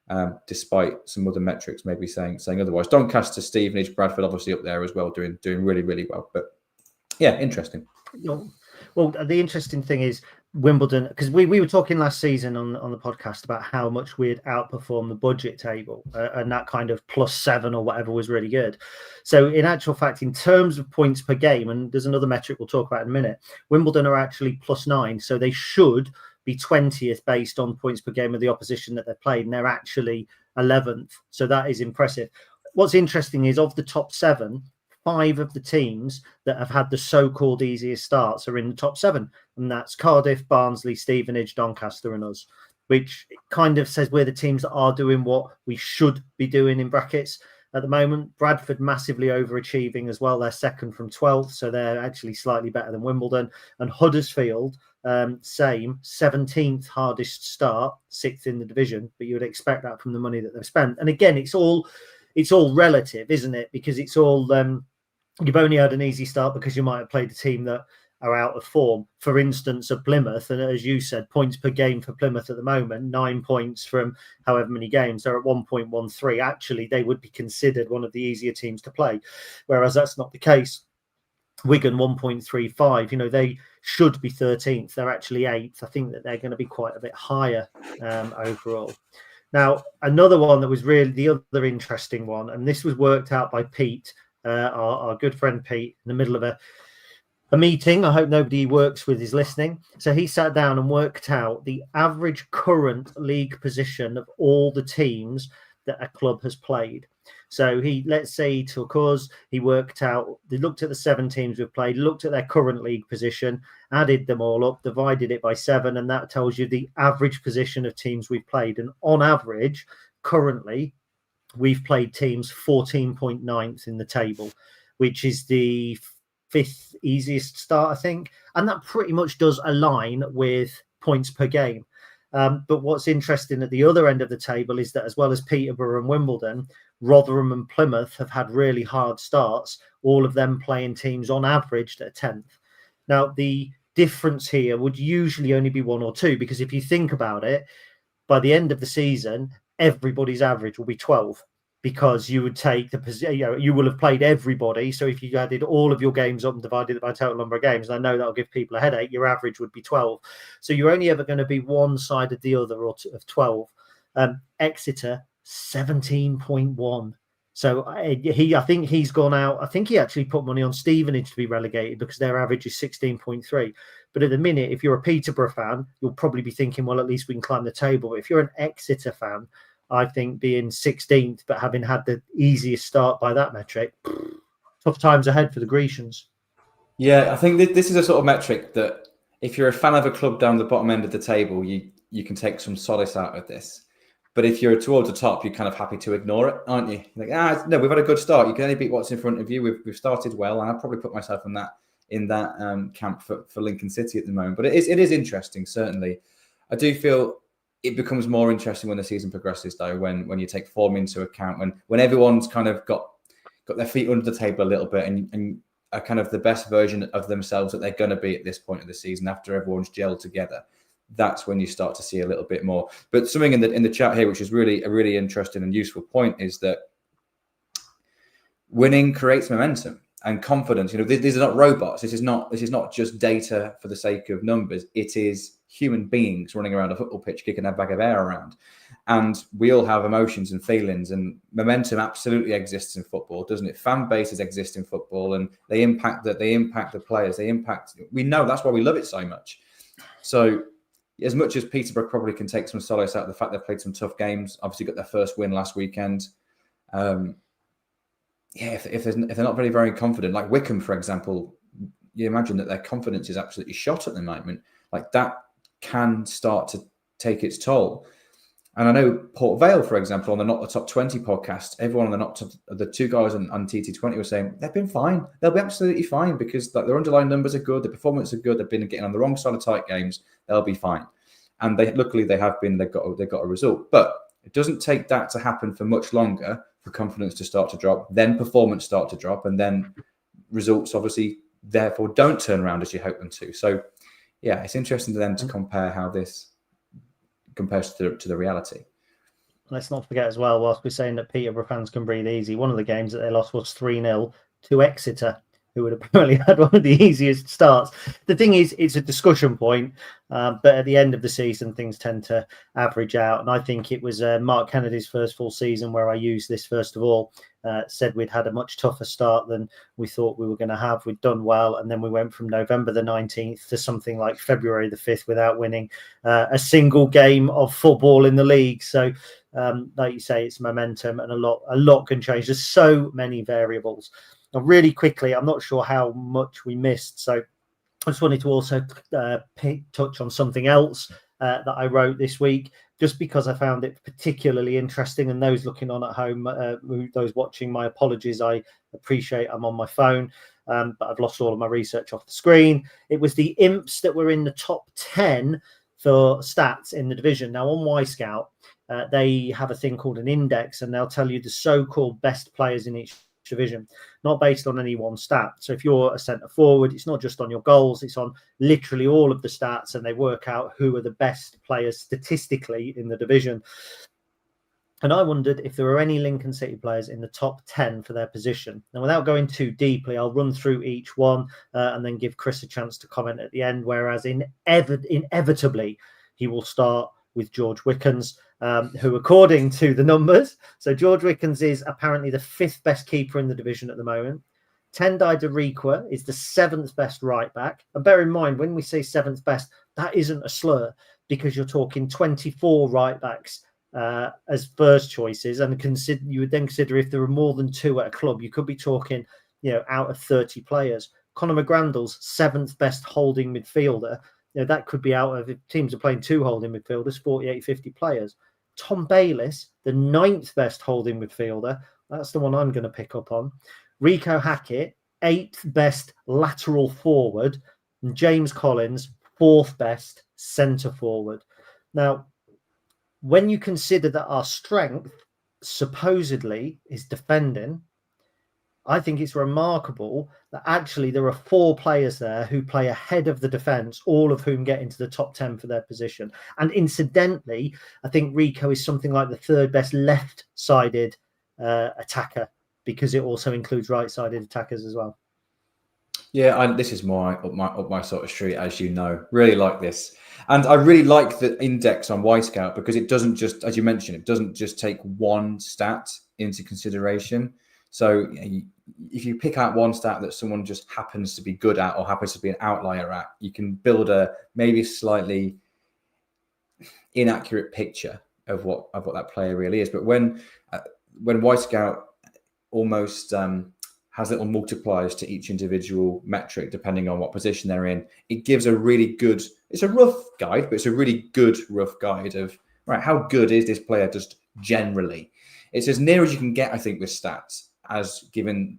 [SPEAKER 2] some other metrics maybe saying otherwise. Doncaster, Stevenage, Bradford obviously up there as well, doing really, really well. But yeah, interesting.
[SPEAKER 1] Well, the interesting thing is Wimbledon, because we were talking last season on the podcast about how much we'd outperformed the budget table, and that kind of +7 or whatever was really good. So in actual fact, in terms of points per game, and there's another metric we'll talk about in a minute, Wimbledon are actually +9. So they should be 20th based on points per game of the opposition that they've played, and they're actually 11th. So that is impressive. What's interesting is of the top 7, 5 of the teams that have had the so-called easiest starts are in the top 7, and that's Cardiff, Barnsley, Stevenage, Doncaster, and us, which kind of says we're the teams that are doing what we should be doing in brackets at the moment. Bradford massively overachieving as well. They're second from 12th, so they're actually slightly better than Wimbledon. And Huddersfield, same, 17th hardest start, 6th in the division, but you would expect that from the money that they've spent. And again, it's all relative, isn't it? Because it's all you've only had an easy start because you might have played a team that are out of form. For instance, at Plymouth, and as you said, points per game for Plymouth at the moment, 9 points from however many games. They're at 1.13. Actually, they would be considered one of the easier teams to play, whereas that's not the case. Wigan 1.35. They should be 13th. They're actually 8th. I think that they're going to be quite a bit higher overall. Now, another one that was really the other interesting one, and this was worked out by Pete, our good friend Pete, in the middle of a meeting. I hope nobody he works with is listening. So he sat down and worked out the average current league position of all the teams that a club has played. So let's say he took us, he worked out, they looked at the 7 teams we've played, looked at their current league position, added them all up, divided it by 7, and that tells you the average position of teams we've played. And on average, currently, we've played teams 14.9th in the table, which is the 5th easiest start, I think. And that pretty much does align with points per game. But what's interesting at the other end of the table is that as well as Peterborough and Wimbledon, Rotherham and Plymouth have had really hard starts, all of them playing teams on average at 10th. Now, the difference here would usually only be 1 or 2, because if you think about it, by the end of the season, everybody's average will be 12, because you would take you will have played everybody. So if you added all of your games up and divided it by total number of games, and I know that'll give people a headache, your average would be 12. So you're only ever going to be one side of the other of 12. Exeter 17.1. So I think he's gone out. I think he actually put money on Stevenage to be relegated because their average is 16.3. But at the minute, if you're a Peterborough fan, you'll probably be thinking, well, at least we can climb the table. But if you're an Exeter fan, I think being 16th, but having had the easiest start by that metric, tough times ahead for the Grecians.
[SPEAKER 2] Yeah, I think this is a sort of metric that if you're a fan of a club down the bottom end of the table, you can take some solace out of this. But if you're towards the top, you're kind of happy to ignore it, aren't you? Like, no, we've had a good start. You can only beat what's in front of you. We've started well, and I'd probably put myself in that camp for Lincoln City at the moment. But it is interesting, certainly. I do feel it becomes more interesting when the season progresses, though, when you take form into account, when everyone's kind of got their feet under the table a little bit and are kind of the best version of themselves that they're going to be at this point of the season after everyone's gelled together. That's when you start to see a little bit more. But something in the chat here, which is really a really interesting and useful point, is that winning creates momentum and confidence. These are not robots. This is not just data for the sake of numbers. It is human beings running around a football pitch, kicking a bag of air around. And we all have emotions and feelings, and momentum absolutely exists in football, doesn't it? Fan bases exist in football, and they impact the players. We know that's why we love it so much. So as much as Peterborough probably can take some solace out of the fact they've played some tough games, obviously got their first win last weekend. If they're not very, very confident, like Wickham, for example, you imagine that their confidence is absolutely shot at the moment. Like that can start to take its toll. And I know Port Vale, for example, on the Not the Top 20 podcast, everyone on the Not the two guys on TT20 were saying they've been fine. They'll be absolutely fine because like, their underlying numbers are good, the performance are good. They've been getting on the wrong side of tight games. They'll be fine. And luckily they have been. They've got a result, but it doesn't take that to happen for much longer for confidence to start to drop. Then performance start to drop, and then results obviously therefore don't turn around as you hope them to. So yeah, it's interesting to them to compare how this compares to the reality.
[SPEAKER 1] Let's not forget as well, whilst we're saying that Peterborough fans can breathe easy, one of the games that they lost was 3-0 to Exeter, who had apparently had one of the easiest starts. The thing is, it's a discussion point, but at the end of the season, things tend to average out. And I think it was Mark Kennedy's first full season where I used this first of all, said we'd had a much tougher start than we thought we were going to have. We'd done well, and then we went from November the 19th to something like February the 5th without winning a single game of football in the league. So, like you say, it's momentum, and a lot can change. There's so many variables. Now, really quickly, I'm not sure how much we missed, so I just wanted to also touch on something else that I wrote this week, just because I found it particularly interesting. And those looking on at home, those watching, my apologies. I appreciate I'm on my phone, but I've lost all of my research off the screen. It was the imps that were in the top 10 for stats in the division. Now, on Y-Scout, they have a thing called an index, and they'll tell you the so-called best players in each division, not based on any one stat. So if you're a centre forward, it's not just on your goals, it's on literally all of the stats, and they work out who are the best players statistically in the division. And I wondered if there were any Lincoln City players in the top 10 for their position. Now, without going too deeply, I'll run through each one and then give Chris a chance to comment at the end, whereas inevitably he will start with George Wickens, who, according to the numbers, so George Wickens is apparently the 5th best keeper in the division at the moment. Tendai Darikwa is the 7th best right back. And bear in mind, when we say 7th best, that isn't a slur, because you're talking 24 right backs as first choices, and you would then consider if there are more than 2 at a club, you could be talking, out of 30 players. Conor McGrandle's 7th best holding midfielder. That could be out of, if teams are playing 2 holding midfielders, 48, 50 players. Tom Bayliss, the 9th best holding midfielder. That's the one I'm going to pick up on. Rico Hackett, 8th best lateral forward. And James Collins, 4th best centre forward. Now, when you consider that our strength supposedly is defending, I think it's remarkable that actually there are 4 players there who play ahead of the defence, all of whom get into the top 10 for their position. And incidentally, I think Rico is something like the 3rd best left-sided attacker, because it also includes right-sided attackers as well.
[SPEAKER 2] Yeah, this is more up my sort of street, as you know. Really like this. And I really like the index on Y-Scout, because it doesn't just, as you mentioned, it doesn't just take one stat into consideration. So if you pick out one stat that someone just happens to be good at or happens to be an outlier at, you can build a maybe slightly inaccurate picture of what that player really is. But when Y-Scout almost has little multipliers to each individual metric depending on what position they're in, it gives a really good, it's a rough guide, but it's a really good rough guide of, right, how good is this player just generally? It's as near as you can get, I think, with stats, as giving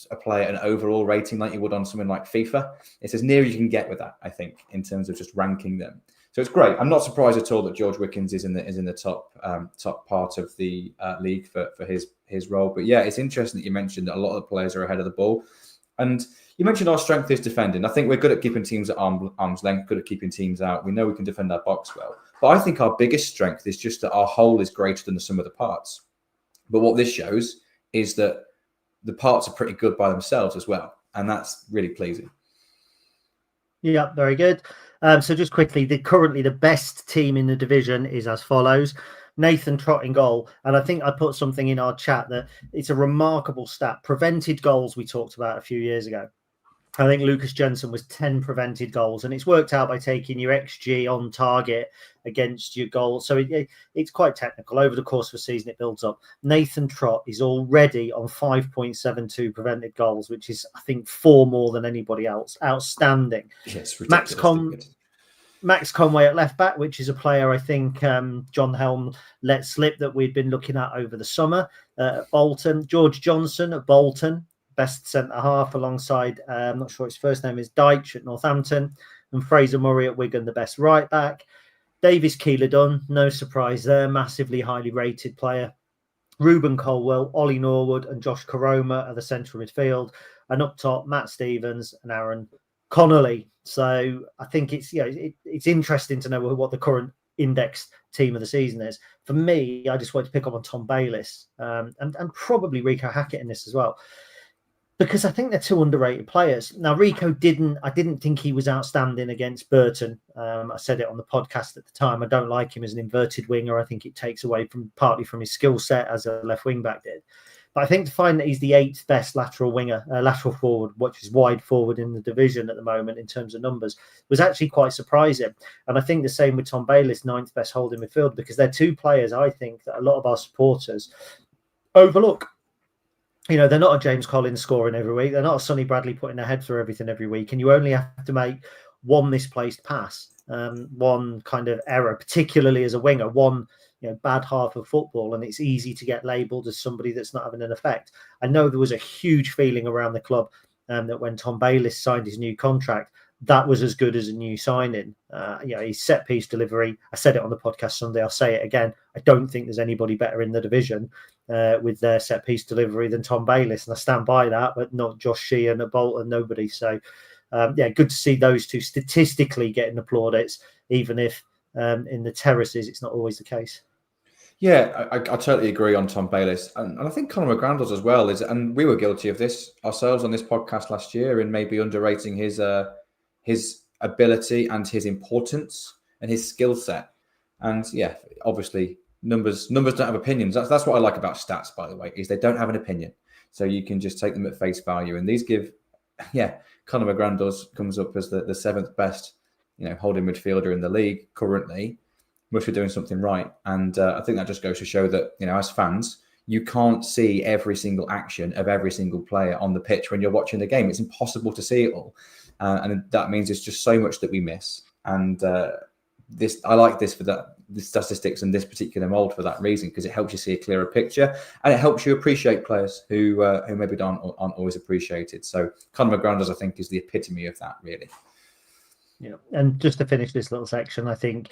[SPEAKER 2] a player an overall rating like you would on something like FIFA. It's as near as you can get with that, I think, in terms of just ranking them. So it's great. I'm not surprised at all that George Wickens is in the top part of the league for his role. But yeah, it's interesting that you mentioned that a lot of the players are ahead of the ball. And you mentioned our strength is defending. I think we're good at keeping teams at arm's length, good at keeping teams out. We know we can defend our box well. But I think our biggest strength is just that our whole is greater than the sum of the parts. But what this shows is that the parts are pretty good by themselves as well. And that's really pleasing.
[SPEAKER 1] Yeah, very good. So just quickly, currently the best team in the division is as follows. Nathan Trott in goal. And I think I put something in our chat that it's a remarkable stat. Prevented goals we talked about a few years ago. I think Lucas Jensen was 10 prevented goals, and it's worked out by taking your XG on target against your goal. So it's quite technical. Over the course of a season, it builds up. Nathan Trott is already on 5.72 prevented goals, which is, I think, 4 more than anybody else. Outstanding.
[SPEAKER 2] Yes, ridiculous.
[SPEAKER 1] Max Conway at left back, which is a player I think John Helm let slip that we'd been looking at over the summer at Bolton. George Johnson at Bolton, best centre half alongside, I'm not sure his first name is Deitch at Northampton, and Fraser Murray at Wigan, the best right back. Davis Keeler-Dunn, no surprise there, massively highly rated player. Ruben Colwell, Ollie Norwood, and Josh Koroma at the central midfield, and up top Matt Stevens and Aaron Connolly. So I think it's it's interesting to know what the current indexed team of the season is. For me, I just want to pick up on Tom Bayliss and probably Rico Hackett in this as well, because I think they're 2 underrated players. Now, Rico I didn't think he was outstanding against Burton. I said it on the podcast at the time. I don't like him as an inverted winger. I think it takes away partly from his skill set as a left wing back did. But I think to find that he's the 8th best lateral forward, which is wide forward in the division at the moment in terms of numbers, was actually quite surprising. And I think the same with Tom Bayliss, 9th best holding midfield, because they're 2 players I think that a lot of our supporters overlook. They're not a James Collins scoring every week. They're not a Sonny Bradley putting their head through everything every week. And you only have to make one misplaced pass, one kind of error, particularly as a winger, one bad half of football, and it's easy to get labelled as somebody that's not having an effect. I know there was a huge feeling around the club that when Tom Bayliss signed his new contract, that was as good as a new signing. His set piece delivery, I said it on the podcast Sunday, I'll say it again. I don't think there's anybody better in the division with their set piece delivery than Tom Bayliss, and I stand by that, but not Josh Sheehan at Bolton, nobody. So, good to see those 2 statistically getting the plaudits, even if in the terraces it's not always the case.
[SPEAKER 2] Yeah, I totally agree on Tom Bayliss, and I think Conor McGrandles as well and we were guilty of this ourselves on this podcast last year, in maybe underrating his ability and his importance and his skill set. And yeah, obviously numbers don't have opinions. That's what I like about stats, by the way, is they don't have an opinion, so you can just take them at face value. And these give, Conor McGrandles comes up as the 7th best, holding midfielder in the league currently. Must be doing something right. And I think that just goes to show that, as fans, you can't see every single action of every single player on the pitch when you're watching the game. It's impossible to see it all. And that means it's just so much that we miss. And I like this for the statistics and this particular mold for that reason, because it helps you see a clearer picture and it helps you appreciate players who maybe aren't always appreciated. So Conor McGrandles, I think, is the epitome of that, really.
[SPEAKER 1] Yeah, and just to finish this little section, I think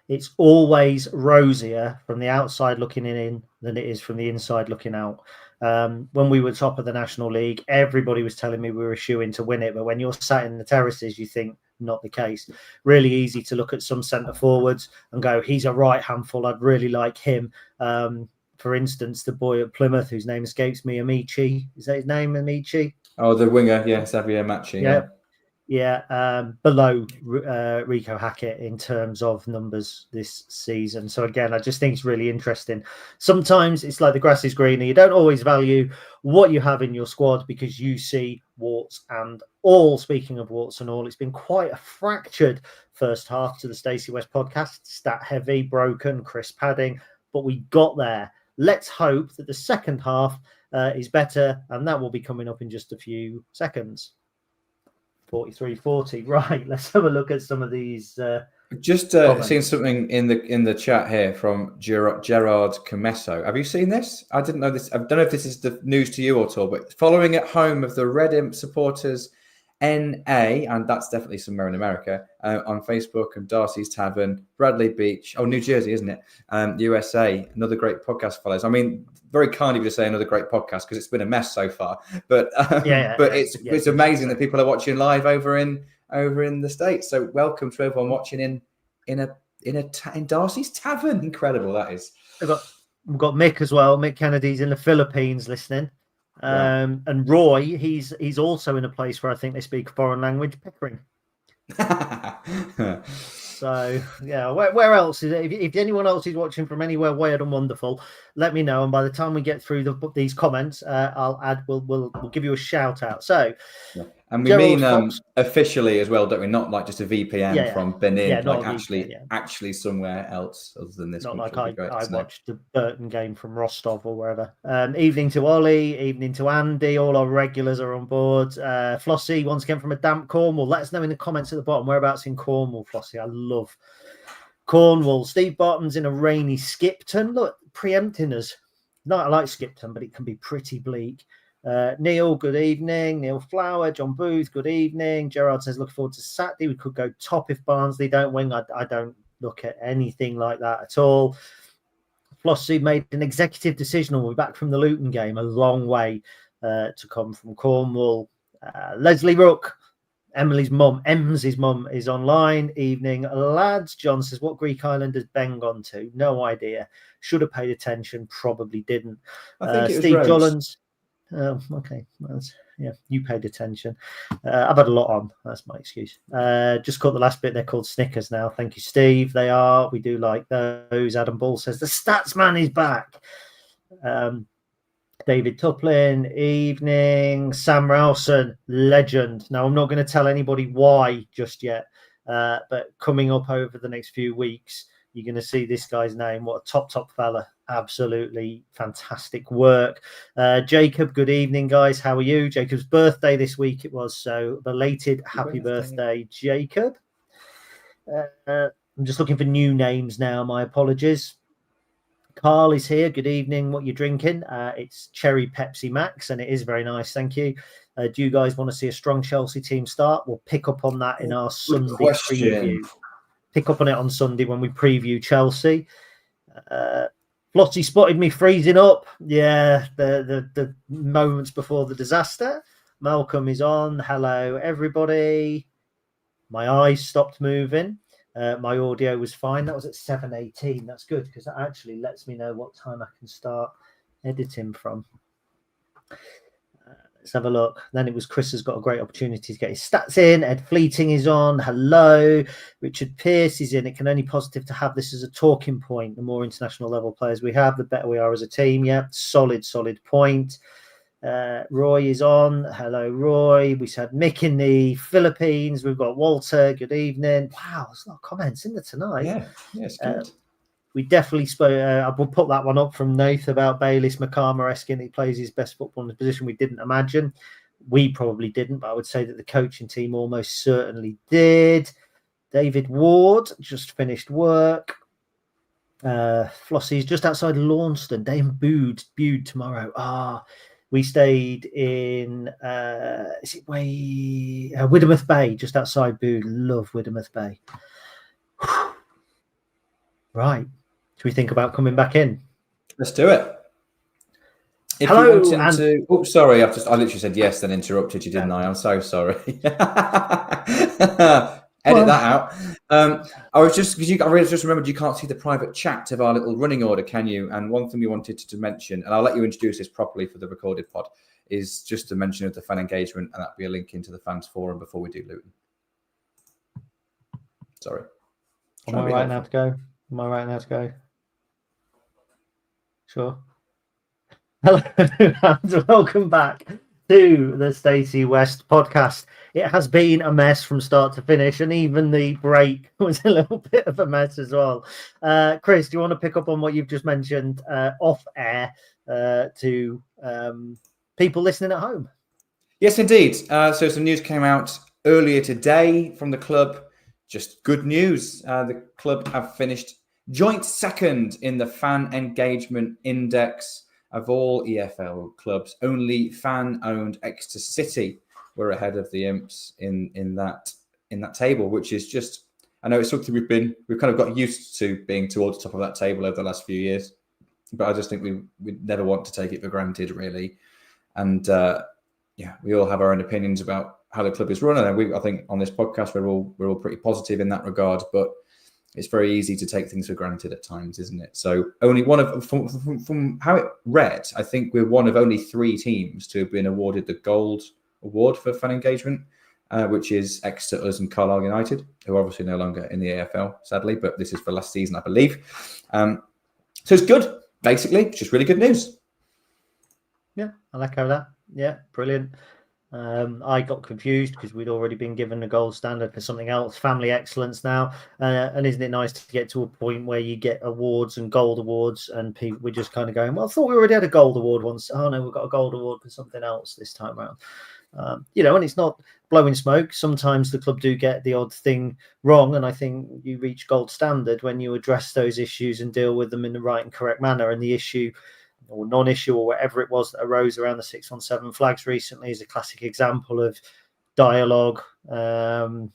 [SPEAKER 1] it's always rosier from the outside looking in than it is from the inside looking out. When we were top of the National League, everybody was telling me we were a shoo-in to win it. But when you're sat in the terraces, you think not the case. Really easy to look at some centre forwards and go, he's a right handful. I'd really like him. For instance, the boy at Plymouth, whose name escapes me, Amici. Is that his name, Amici?
[SPEAKER 2] Oh, the winger. Yeah, Xavier Machi.
[SPEAKER 1] Yeah, below Rico Hackett in terms of numbers this season. So again, I just think it's really interesting. Sometimes it's like the grass is greener. You don't always value what you have in your squad because you see warts and all. Speaking of warts and all, it's been quite a fractured first half to the Stacey West podcast. Stat heavy, broken, crisp padding, but we got there. Let's hope that the second half is better, and that will be coming up in just a few seconds. 43-40. Right, let's have a look at some of these.
[SPEAKER 2] Just seen something in the chat here from Gerard Camesso. Have you seen this? I didn't know this. I don't know if this is the news to you at all, but following at home of the Red Imp supporters NA, and that's definitely somewhere in America, on Facebook, and Darcy's Tavern, Bradley Beach, New Jersey, isn't it? USA, another great podcast, fellas. I mean, very kind of you to say another great podcast because it's been a mess so far. But it's amazing that people are watching live over in the States. So welcome to everyone watching in Darcy's Tavern. Incredible, that is.
[SPEAKER 1] We've got Mick as well. Mick Kennedy's in the Philippines listening.
[SPEAKER 2] Wow.
[SPEAKER 1] And Roy, he's also in a place where I think they speak a foreign language, Pickering. So yeah, where else is it? If anyone else is watching from anywhere weird and wonderful, let me know. And by the time we get through these comments, I'll add. We'll give you a shout out. So
[SPEAKER 2] And we
[SPEAKER 1] Gerald
[SPEAKER 2] mean
[SPEAKER 1] Fox.
[SPEAKER 2] officially as well, don't we? Not like just a VPN from Benin,
[SPEAKER 1] not
[SPEAKER 2] like
[SPEAKER 1] VPN,
[SPEAKER 2] actually somewhere else other than this
[SPEAKER 1] not
[SPEAKER 2] country.
[SPEAKER 1] like I watched the Burton game from Rostov or wherever. Evening to Ollie, evening to Andy. All our regulars are on board. Flossie, once again from a damp Cornwall. Let us know in the comments at the bottom whereabouts in Cornwall, Flossie. I love Cornwall. Steve Bottom's in a rainy Skipton. Look, preempting us. No, I like Skipton, but it can be pretty bleak. Neil, good evening. Neil Flower, John Booth, good evening. Gerard says, looking forward to Saturday. We could go top if Barnsley don't win. I don't look at anything like that at all. Flossie made an executive decision. We'll be back from the Luton game. A long way to come from Cornwall. Leslie Rook, Emily's mum, Ems's mum, is online. Evening, lads. John says, what Greek island has Ben gone to? No idea. Should have paid attention. Probably didn't.
[SPEAKER 2] I think it was
[SPEAKER 1] Steve
[SPEAKER 2] Rhodes.
[SPEAKER 1] Jullens. Oh, okay. Yeah, you paid attention. I've had a lot on. That's my excuse. Just caught the last bit. They're called Snickers now. Thank you, Steve. They are. We do like those. Adam Ball says the stats man is back. David Tuplin, evening. Sam Rowson, legend. Now, I'm not going to tell anybody why just yet, but coming up over the next few weeks, you're going to see this guy's name. What a top fella. Absolutely fantastic work. Jacob, good evening, guys. How are you? Jacob's birthday this week it was, so belated happy birthday, Jacob. I'm just looking for new names now. My apologies. Carl is here. Good evening. What you drinking? It's Cherry Pepsi Max, and it is very nice. Thank you. Do you guys want to see a strong Chelsea team start? We'll pick up on that in our Sunday preview. Pick up on it on Sunday when we preview Chelsea. Flossie spotted me freezing up. Yeah, the moments before the disaster. Malcolm is on. Hello, everybody. My eyes stopped moving. My audio was fine. That was at 7:18. That's good because that actually lets me know what time I can start editing from. Let's have a look. Then it was Chris has got a great opportunity to get his stats in. Ed Fleeting is on. Hello. Richard Pearce is in. It can only positive to have this as a talking point. The more international level players we have, the better we are as a team. Yeah, solid point. Roy is on. Hello, Roy. We had Mick in the Philippines. We've got Walter. Good evening. Wow, there's a lot of comments in there tonight.
[SPEAKER 2] Yeah, it's good.
[SPEAKER 1] We definitely spoke. I will put that one up from Nath about Baylis McCarmer-esque, and he plays his best football in the position we didn't imagine. We probably didn't, but I would say that the coaching team almost certainly did. David Ward just finished work. Flossie's just outside Launceston. Dame Bude tomorrow. We stayed in is it Widemouth Bay, just outside Bude. Love Widemouth Bay. Right. Should we think about coming back in?
[SPEAKER 2] Let's do it. If
[SPEAKER 1] Hello,
[SPEAKER 2] you wanted to... Oh, sorry. I literally said yes, then interrupted you, didn't I? I'm so sorry. Edit that out. I was just because I really just remembered you can't see the private chat of our little running order, can you? And one thing we wanted to mention, and I'll let you introduce this properly for the recorded pod, is just a mention of the fan engagement, and that'll be a link into the fans forum before we do Luton. Sorry.
[SPEAKER 1] Am I right now to go? Sure. Hello, and welcome back to the Stacey West podcast. It has been a mess from start to finish, and even the break was a little bit of a mess as well. Chris, do you want to pick up on what you've just mentioned off air to people listening at home?
[SPEAKER 2] Yes, indeed. So some news came out earlier today from the club. Just good news. The club have finished joint second in the fan engagement index of all EFL clubs. Only fan-owned Exeter City were ahead of the Imps in that table, which is just, I know it's something we've kind of got used to being towards the top of that table over the last few years, but I just think we never want to take it for granted, really. And we all have our own opinions about how the club is run, and I think on this podcast we're all pretty positive in that regard, but it's very easy to take things for granted at times, isn't it? So only one of, from how it read, I think we're one of only 3 teams to have been awarded the Gold Award for fan engagement, which is Exeter, us and Carlisle United, who are obviously no longer in the AFL, sadly, but this is for last season, I believe. So it's good, basically. It's just really good news.
[SPEAKER 1] Yeah, I like how that. Yeah, brilliant. I got confused because we'd already been given a gold standard for something else, family excellence now. And isn't it nice to get to a point where you get awards and gold awards, and people we're just kind of going, well, I thought we already had a gold award once. Oh no, we've got a gold award for something else this time around. And it's not blowing smoke. Sometimes the club do get the odd thing wrong, and I think you reach gold standard when you address those issues and deal with them in the right and correct manner. And the issue or non-issue or whatever it was that arose around the 617 flags recently is a classic example of dialogue, and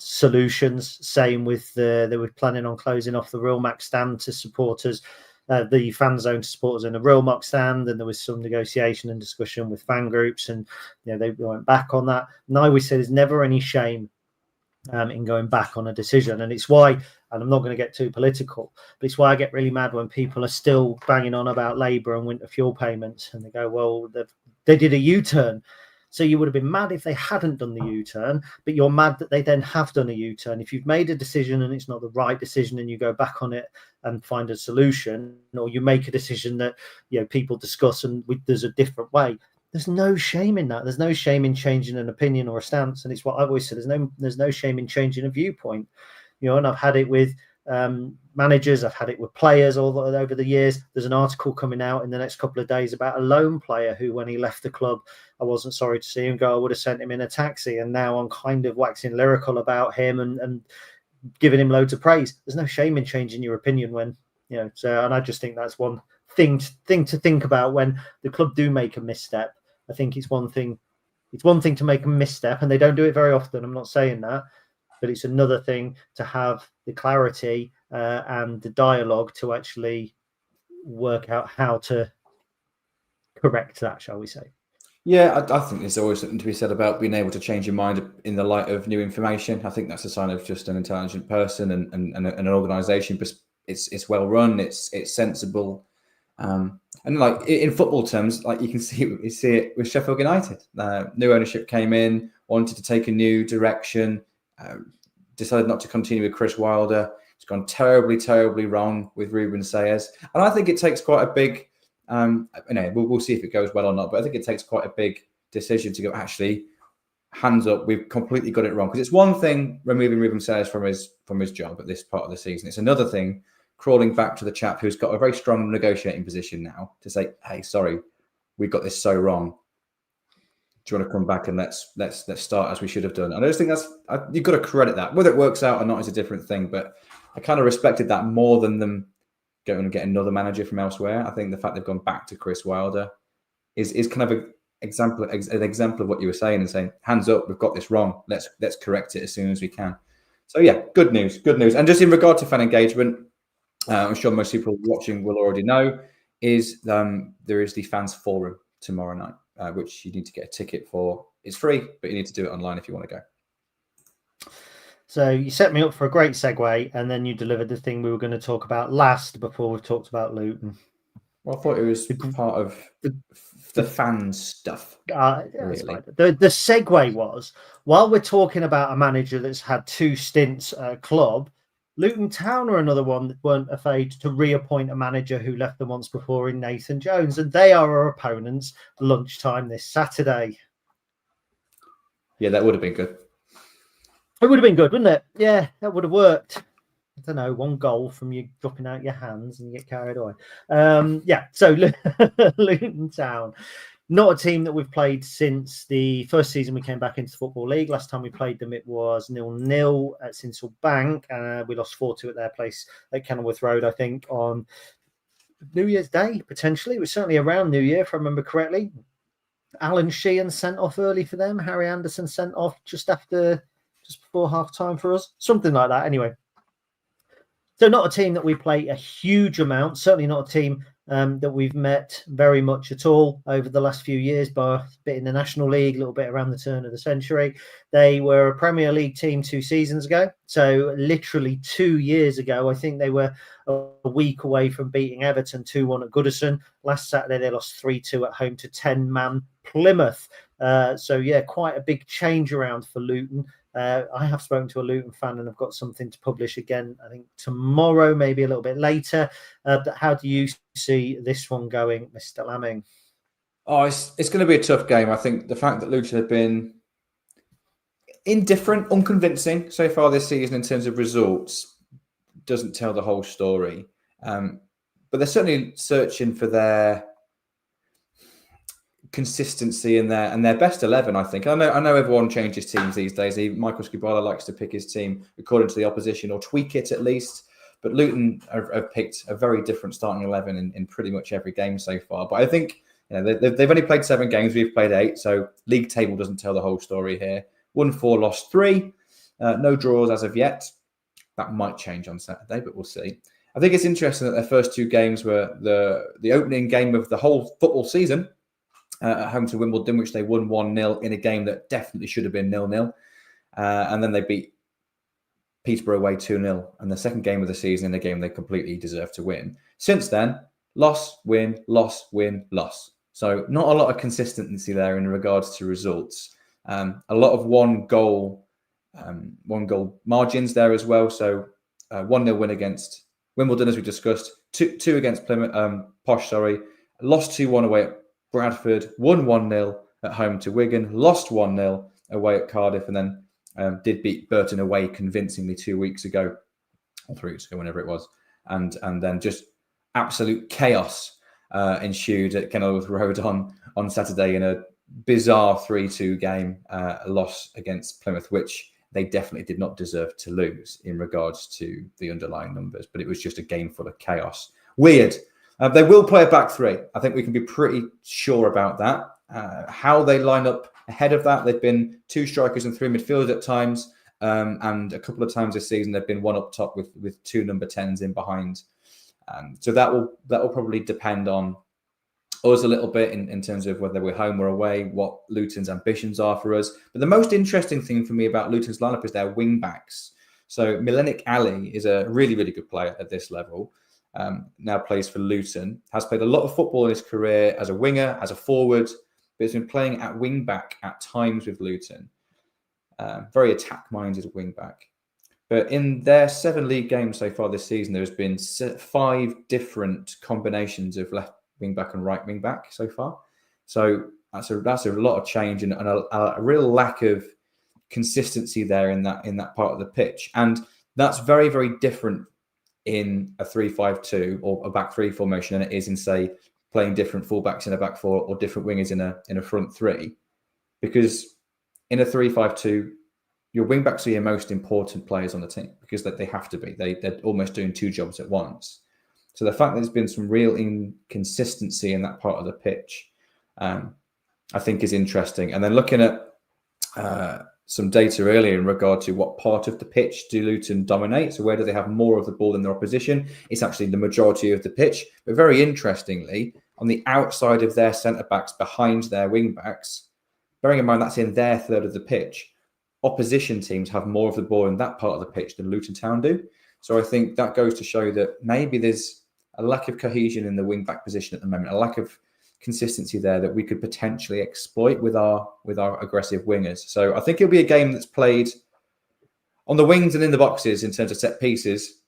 [SPEAKER 1] solutions. Same with they were planning on closing off the Real Mac stand to supporters, the fan zone to supporters in the Real Mac stand, and there was some negotiation and discussion with fan groups, and they went back on that. And I always say there's never any shame in going back on a decision, and it's why, and I'm not going to get too political, but it's why I get really mad when people are still banging on about Labour and winter fuel payments, and they go, well, they did a U-turn. So you would have been mad if they hadn't done the U-turn, but you're mad that they then have done a U-turn. If you've made a decision and it's not the right decision, and you go back on it and find a solution, or you make a decision that people discuss and there's a different way, there's no shame in that. There's no shame in changing an opinion or a stance, and it's what I've always said. There's no shame in changing a viewpoint. And I've had it with managers, I've had it with players all over the years. There's an article coming out in the next couple of days about a loan player who, when he left the club, I wasn't sorry to see him go. I would have sent him in a taxi, and now I'm kind of waxing lyrical about him and giving him loads of praise. There's no shame in changing your opinion when So, and I just think that's one thing to think about when the club do make a misstep. I think it's one thing to make a misstep, and they don't do it very often. I'm not saying that, but it's another thing to have the clarity and the dialogue to actually work out how to correct that, shall we say.
[SPEAKER 2] Yeah, I think there's always something to be said about being able to change your mind in the light of new information. I think that's a sign of just an intelligent person and an organisation. But it's well run, it's sensible, and like in football terms, like you can see it with Sheffield United. New ownership came in, wanted to take a new direction, decided not to continue with Chris Wilder. It's gone terribly, terribly wrong with Ruben Sayers, and I think it takes quite a big. We'll see if it goes well or not, but I think it takes quite a big decision to go, actually, hands up, we've completely got it wrong. Because it's one thing removing Ruben Sayers from his job at this part of the season. It's another thing crawling back to the chap who's got a very strong negotiating position now to say, hey, sorry, we got this so wrong. Do you want to come back and let's start as we should have done? And I just think you've got to credit that. Whether it works out or not is a different thing, but I kind of respected that more than them going and get another manager from elsewhere. I think the fact they've gone back to Chris Wilder is kind of an example of what you were saying, and saying, hands up, we've got this wrong. Let's correct it as soon as we can. So yeah, good news. And just in regard to fan engagement, I'm sure most people watching will already know, is there is the fans forum tomorrow night, which you need to get a ticket for. It's free, but you need to do it online if you want to go.
[SPEAKER 1] So you set me up for a great segue, and then you delivered the thing we were going to talk about last before we've talked about Luton.
[SPEAKER 2] Well, I thought it was part of the fan stuff.
[SPEAKER 1] Really. Right. The segue was, while we're talking about a manager that's had 2 stints at a club, Luton Town are another one that weren't afraid to reappoint a manager who left them once before in Nathan Jones, and they are our opponents lunchtime this Saturday.
[SPEAKER 2] Yeah, that would have been good.
[SPEAKER 1] It would have been good, wouldn't it? Yeah, that would have worked. I don't know, 1 goal from you dropping out your hands and you get carried away. So Luton Town, not a team that we've played since the first season we came back into the Football League. Last time we played them, it was 0-0 at Sincil Bank. We lost 4-2 at their place at Kenilworth Road, I think, on New Year's Day, potentially. It was certainly around New Year, if I remember correctly. Alan Sheehan sent off early for them. Harry Anderson sent off just before half time for us, something like that. Anyway, so not a team that we play a huge amount, certainly not a team that we've met very much at all over the last few years, by a bit in the National League, a little bit around the turn of the century. They were a Premier League team 2 seasons ago, so literally 2 years ago. I think they were a week away from beating Everton 2-1 at Goodison. Last Saturday they lost 3-2 at home to 10-man Plymouth. So yeah, quite a big change around for Luton. I have spoken to a Luton fan and I've got something to publish again, I think tomorrow, maybe a little bit later. How do you see this one going, Mr. Lamming?
[SPEAKER 2] Oh, it's going to be a tough game. I think the fact that Luton have been indifferent, unconvincing so far this season in terms of results doesn't tell the whole story. But they're certainly searching for their consistency in their best 11. I think I know everyone changes teams these days. Michael Skubala likes to pick his team according to the opposition or tweak it at least. But Luton have picked a very different starting 11 in pretty much every game so far. But I think they've only played 7 games. We've played 8, so league table doesn't tell the whole story here. Won 4, lost 3. No draws as of yet. That might change on Saturday, but we'll see. I think it's interesting that their first 2 games were the opening game of the whole football season at home to Wimbledon, which they won 1-0 in a game that definitely should have been 0-0. And then they beat Peterborough away 2-0. And the second game of the season in a game they completely deserved to win. Since then, loss, win, loss, win, loss. So not a lot of consistency there in regards to results. A lot of one goal margins there as well. So 1-0 win against Wimbledon, as we discussed, 2 against Plymouth, lost 2-1 away at Bradford, won 1-0 at home to Wigan, lost 1-0 away at Cardiff, and then did beat Burton away convincingly 2 weeks ago, or 3 weeks ago, whenever it was, and then just absolute chaos ensued at Kenilworth Road on Saturday in a bizarre 3-2 game, a loss against Plymouth, which they definitely did not deserve to lose in regards to the underlying numbers, but it was just a game full of chaos. Weird. They will play a back 3. I think we can be pretty sure about that. How they line up ahead of that, they've been 2 strikers and 3 midfielders at times, and a couple of times this season they've been 1 up top with 2 number 10s in behind. So that will probably depend on us a little bit in terms of whether we're home or away, what Luton's ambitions are for us. But the most interesting thing for me about Luton's lineup is their wing backs. So Milenik Ali is a really, really good player at this level. Now plays for Luton, has played a lot of football in his career as a winger, as a forward, but has been playing at wing back at times with Luton. Very attack-minded wing back. But in their 7 league games so far this season, there's been 5 different combinations of left wing back and right wing back so far. So that's a lot of change and a real lack of consistency there in that part of the pitch. And that's very, very different in a 3-5-2 or a back 3 formation than it is in, say, playing different fullbacks in a back 4 or different wingers in a front 3. Because in a 3-5-2, your wing backs are your most important players on the team because they have to be. They're almost doing 2 jobs at once. So the fact that there's been some real inconsistency in that part of the pitch, I think is interesting. And then looking at some data earlier in regard to what part of the pitch do Luton dominate, so where do they have more of the ball than their opposition, it's actually the majority of the pitch. But very interestingly, on the outside of their centre-backs, behind their wing-backs, bearing in mind that's in their third of the pitch, opposition teams have more of the ball in that part of the pitch than Luton Town do. So I think that goes to show that maybe there's a lack of cohesion in the wing-back position at the moment, a lack of consistency there that we could potentially exploit with our aggressive wingers. So I think it'll be a game that's played on the wings and in the boxes in terms of set pieces.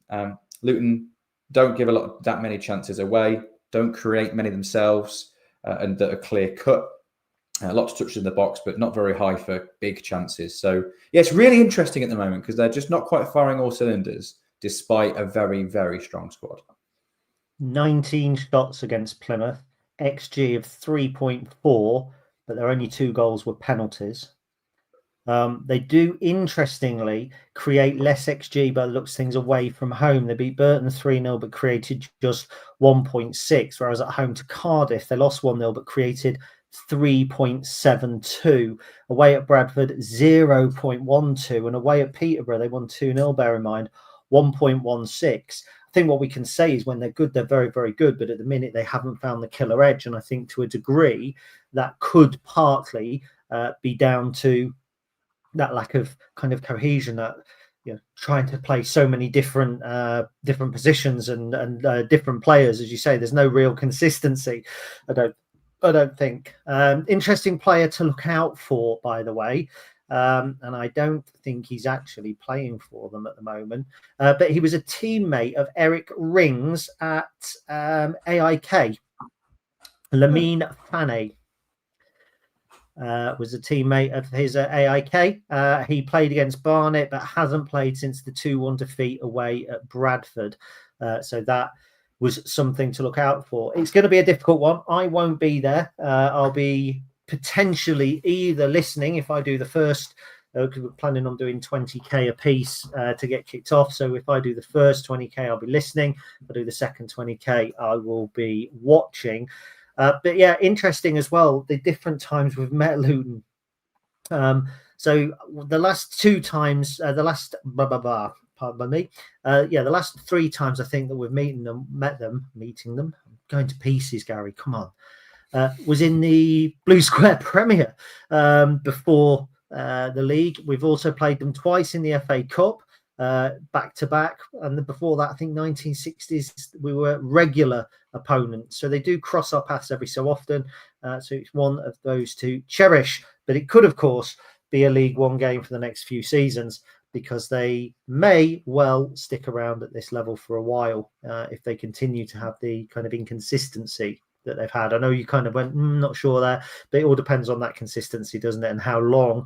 [SPEAKER 2] Luton don't give that many chances away, don't create many themselves, and that are clear cut. Lots of touches in the box, but not very high for big chances. So yeah, it's really interesting at the moment because they're just not quite firing all cylinders, despite a very, very strong squad.
[SPEAKER 1] 19 shots against Plymouth, XG of 3.4, but their only 2 goals were penalties. They do, interestingly, create less XG, but looks things away from home. They beat Burton 3-0, but created just 1.6, whereas at home to Cardiff, they lost 1-0, but created 3.72. Away at Bradford, 0.12, and away at Peterborough, they won 2-0, bear in mind, 1.16. I think what we can say is when they're good, they're very, very good. But at the minute, they haven't found the killer edge. And I think to a degree, that could partly be down to that lack of kind of cohesion, that trying to play so many different positions and different players. As you say, there's no real consistency. I don't think. Interesting player to look out for, by the way. And I don't think he's actually playing for them at the moment. But he was a teammate of Eric Rings at AIK. Lamine Fane. was a teammate of his at AIK. He played against Barnet, but hasn't played since the 2-1 defeat away at Bradford. So that was something to look out for. It's going to be a difficult one. I won't be there. I'll be potentially either listening if I do the first, because we're planning on doing 20k a piece to get kicked off. So if I do the first 20k, I'll be listening. If I do the second 20k, I will be watching. But yeah, interesting as well, the different times we've met Luton. So the last two times, the last three times I think that we've met them, I'm going to pieces, Gary, come on, was in the Blue Square Premier before the league. We've also played them twice in the FA Cup, back to back, and before that I think 1960s we were regular opponents, so they do cross our paths every so often, so it's one of those to cherish. But it could of course be a League One game for the next few seasons, because they may well stick around at this level for a while if they continue to have the kind of inconsistency that they've had. I know you kind of went not sure there, but it all depends on that consistency, doesn't it, and how long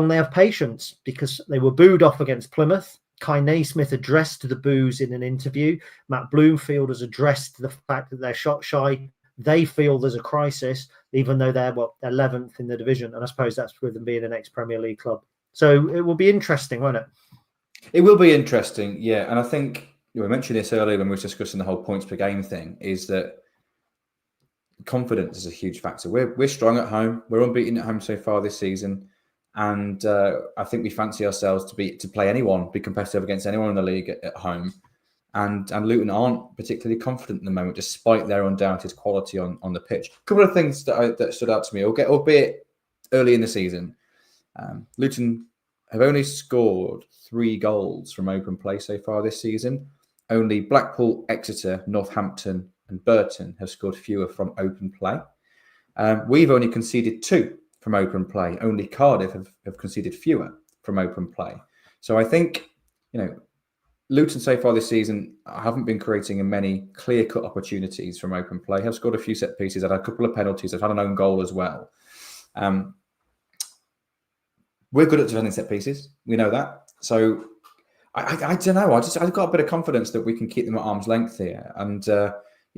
[SPEAKER 1] they have patience, because they were booed off against Plymouth. Kai Naismith addressed the boos in an interview. Matt Bloomfield has addressed the fact that they're shot shy. They feel there's a crisis, even though they're 11th in the division. And I suppose that's with them being an ex-Premier League club. So it will be interesting, won't it?
[SPEAKER 2] It will be interesting, yeah. And I think we mentioned this earlier when we were discussing the whole points per game thing, is that confidence is a huge factor. We're strong at home. We're unbeaten at home so far this season. And I think we fancy ourselves to play anyone, be competitive against anyone in the league at home. And Luton aren't particularly confident at the moment, despite their undoubted quality on the pitch. A couple of things that stood out to me, albeit early in the season. Luton have only scored 3 goals from open play so far this season. Only Blackpool, Exeter, Northampton and Burton have scored fewer from open play. We've only conceded 2 from open play. Only Cardiff have conceded fewer from open play. So I think, Luton so far this season haven't been creating many clear-cut opportunities from open play. Have scored a few set pieces, had a couple of penalties, have had an own goal as well. We're good at defending set pieces. We know that. So I don't know. I've got a bit of confidence that we can keep them at arm's length here. And they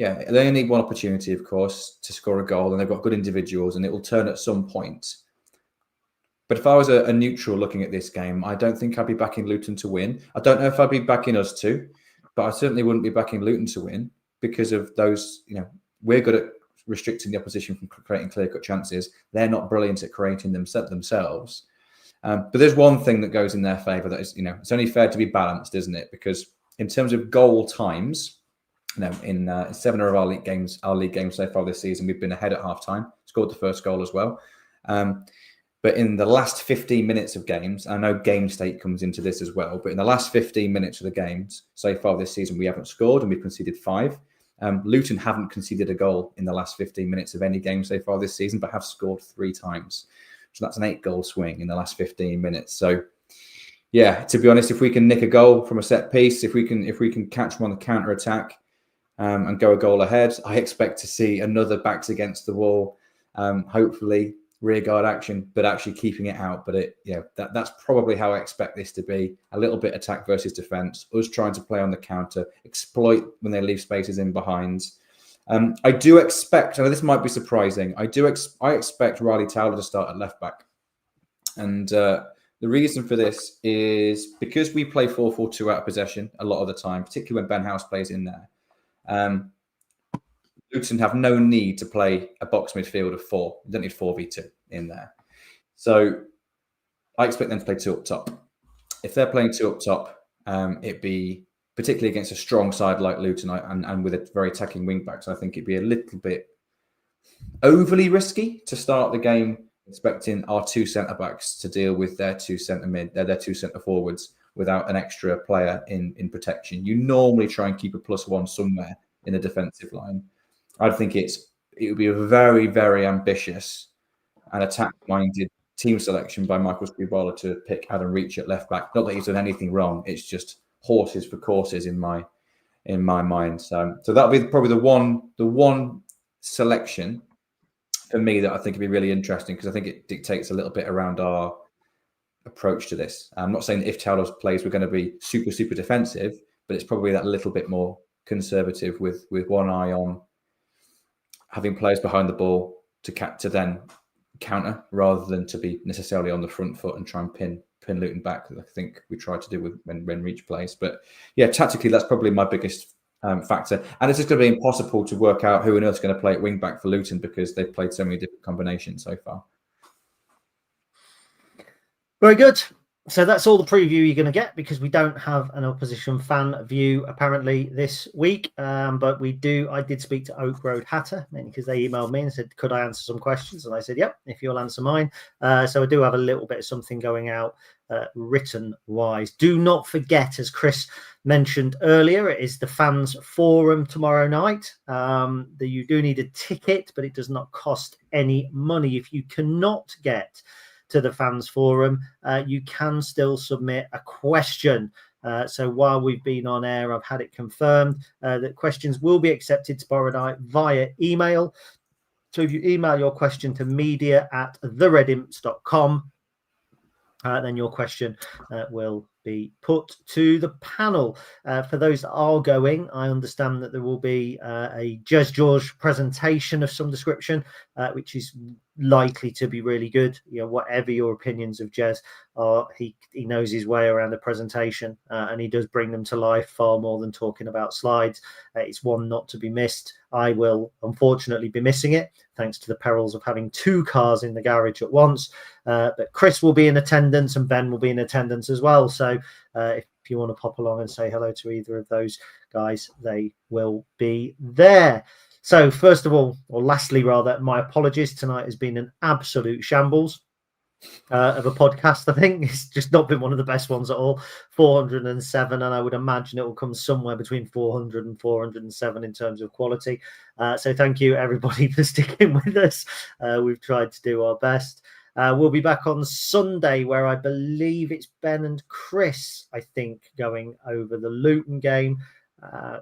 [SPEAKER 2] only need one opportunity, of course, to score a goal, and they've got good individuals, and it will turn at some point. But if I was a neutral looking at this game, I don't think I'd be backing Luton to win. I don't know if I'd be backing us to, but I certainly wouldn't be backing Luton to win because of those, we're good at restricting the opposition from creating clear-cut chances. They're not brilliant at creating them themselves. But there's one thing that goes in their favour that is, it's only fair to be balanced, isn't it? Because in terms of goal times, in 7 of our league games so far this season, we've been ahead at half-time, scored the first goal as well. But in the last 15 minutes of games, I know game state comes into this as well, but in the last 15 minutes of the games so far this season, we haven't scored and we've conceded 5. Luton haven't conceded a goal in the last 15 minutes of any game so far this season, but have scored 3 times. So that's an 8-goal swing in the last 15 minutes. So, yeah, to be honest, if we can nick a goal from a set piece, if we can catch them on the counter attack and go a goal ahead, I expect to see another backs against the wall, hopefully rearguard action, but actually keeping it out. But that's probably how I expect this to be. A little bit attack versus defence, us trying to play on the counter, exploit when they leave spaces in behind. I do expect, this might be surprising, I expect Riley Towler to start at left back. And the reason for this is because we play 4-4-2 out of possession a lot of the time, particularly when Ben House plays in there. Luton have no need to play a box midfield of 4. They don't need 4v2 in there. So I expect them to play 2 up top. If they're playing 2 up top, it'd be particularly against a strong side like Luton and with a very attacking wing backs, I think it'd be a little bit overly risky to start the game expecting our 2 centre backs to deal with their 2 their 2 centre forwards without an extra player in protection. You normally try and keep a +1 somewhere in the defensive line. I think it would be a very, very ambitious and attack-minded team selection by Michael Screwbala to pick Adam Reach at left back. Not that he's done anything wrong; it's just horses for courses in my mind. So that'll be probably the one selection for me that I think would be really interesting, because I think it dictates a little bit around our approach to this. I'm not saying that if Talos plays, we're going to be super, super defensive, but it's probably that little bit more conservative with one eye on having players behind the ball to then counter, rather than to be necessarily on the front foot and try and pin Luton back. I think we tried to do with when Reach plays. But yeah, tactically, that's probably my biggest factor. And it's just going to be impossible to work out who on earth's going to play at wing back for Luton, because they've played so many different combinations so far.
[SPEAKER 1] Very good. So that's all the preview you're going to get, because we don't have an opposition fan view apparently this week. But we do. I did speak to Oak Road Hatter, mainly because they emailed me and said, could I answer some questions? And I said, yep, if you'll answer mine. So I do have a little bit of something going out written wise. Do not forget, as Chris mentioned earlier, it is the fans forum tomorrow night. You do need a ticket, but it does not cost any money. If you cannot get to the fans forum, you can still submit a question. So while we've been on air, I've had it confirmed that questions will be accepted tomorrow night via email. So if you email your question to media@theredimps.com, then your question will be put to the panel. For those that are going, I understand that there will be a Jez George presentation of some description, which is likely to be really good. You know, whatever your opinions of Jez are, he knows his way around a presentation, and he does bring them to life far more than talking about slides. It's one not to be missed. I will unfortunately be missing it, thanks to the perils of having two cars in the garage at once. But Chris will be in attendance and Ben will be in attendance as well. So if you want to pop along and say hello to either of those guys, they will be there. So first of all, or lastly rather, my apologies. Tonight has been an absolute shambles of a podcast. I think it's just not been one of the best ones at all. 407, and I would imagine it will come somewhere between 400 and 407 in terms of quality. So thank you everybody for sticking with us. We've tried to do our best. We'll be back on Sunday, where I believe it's Ben and Chris, I think, going over the Luton game.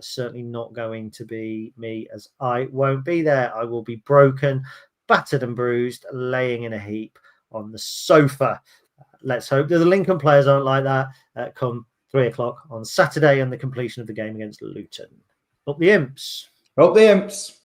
[SPEAKER 1] Certainly not going to be me, as I won't be there. I will be broken, battered and bruised, laying in a heap on the sofa. Let's hope that the Lincoln players aren't like that come 3 o'clock on Saturday and the completion of the game against Luton. Up the Imps.
[SPEAKER 2] Up the Imps.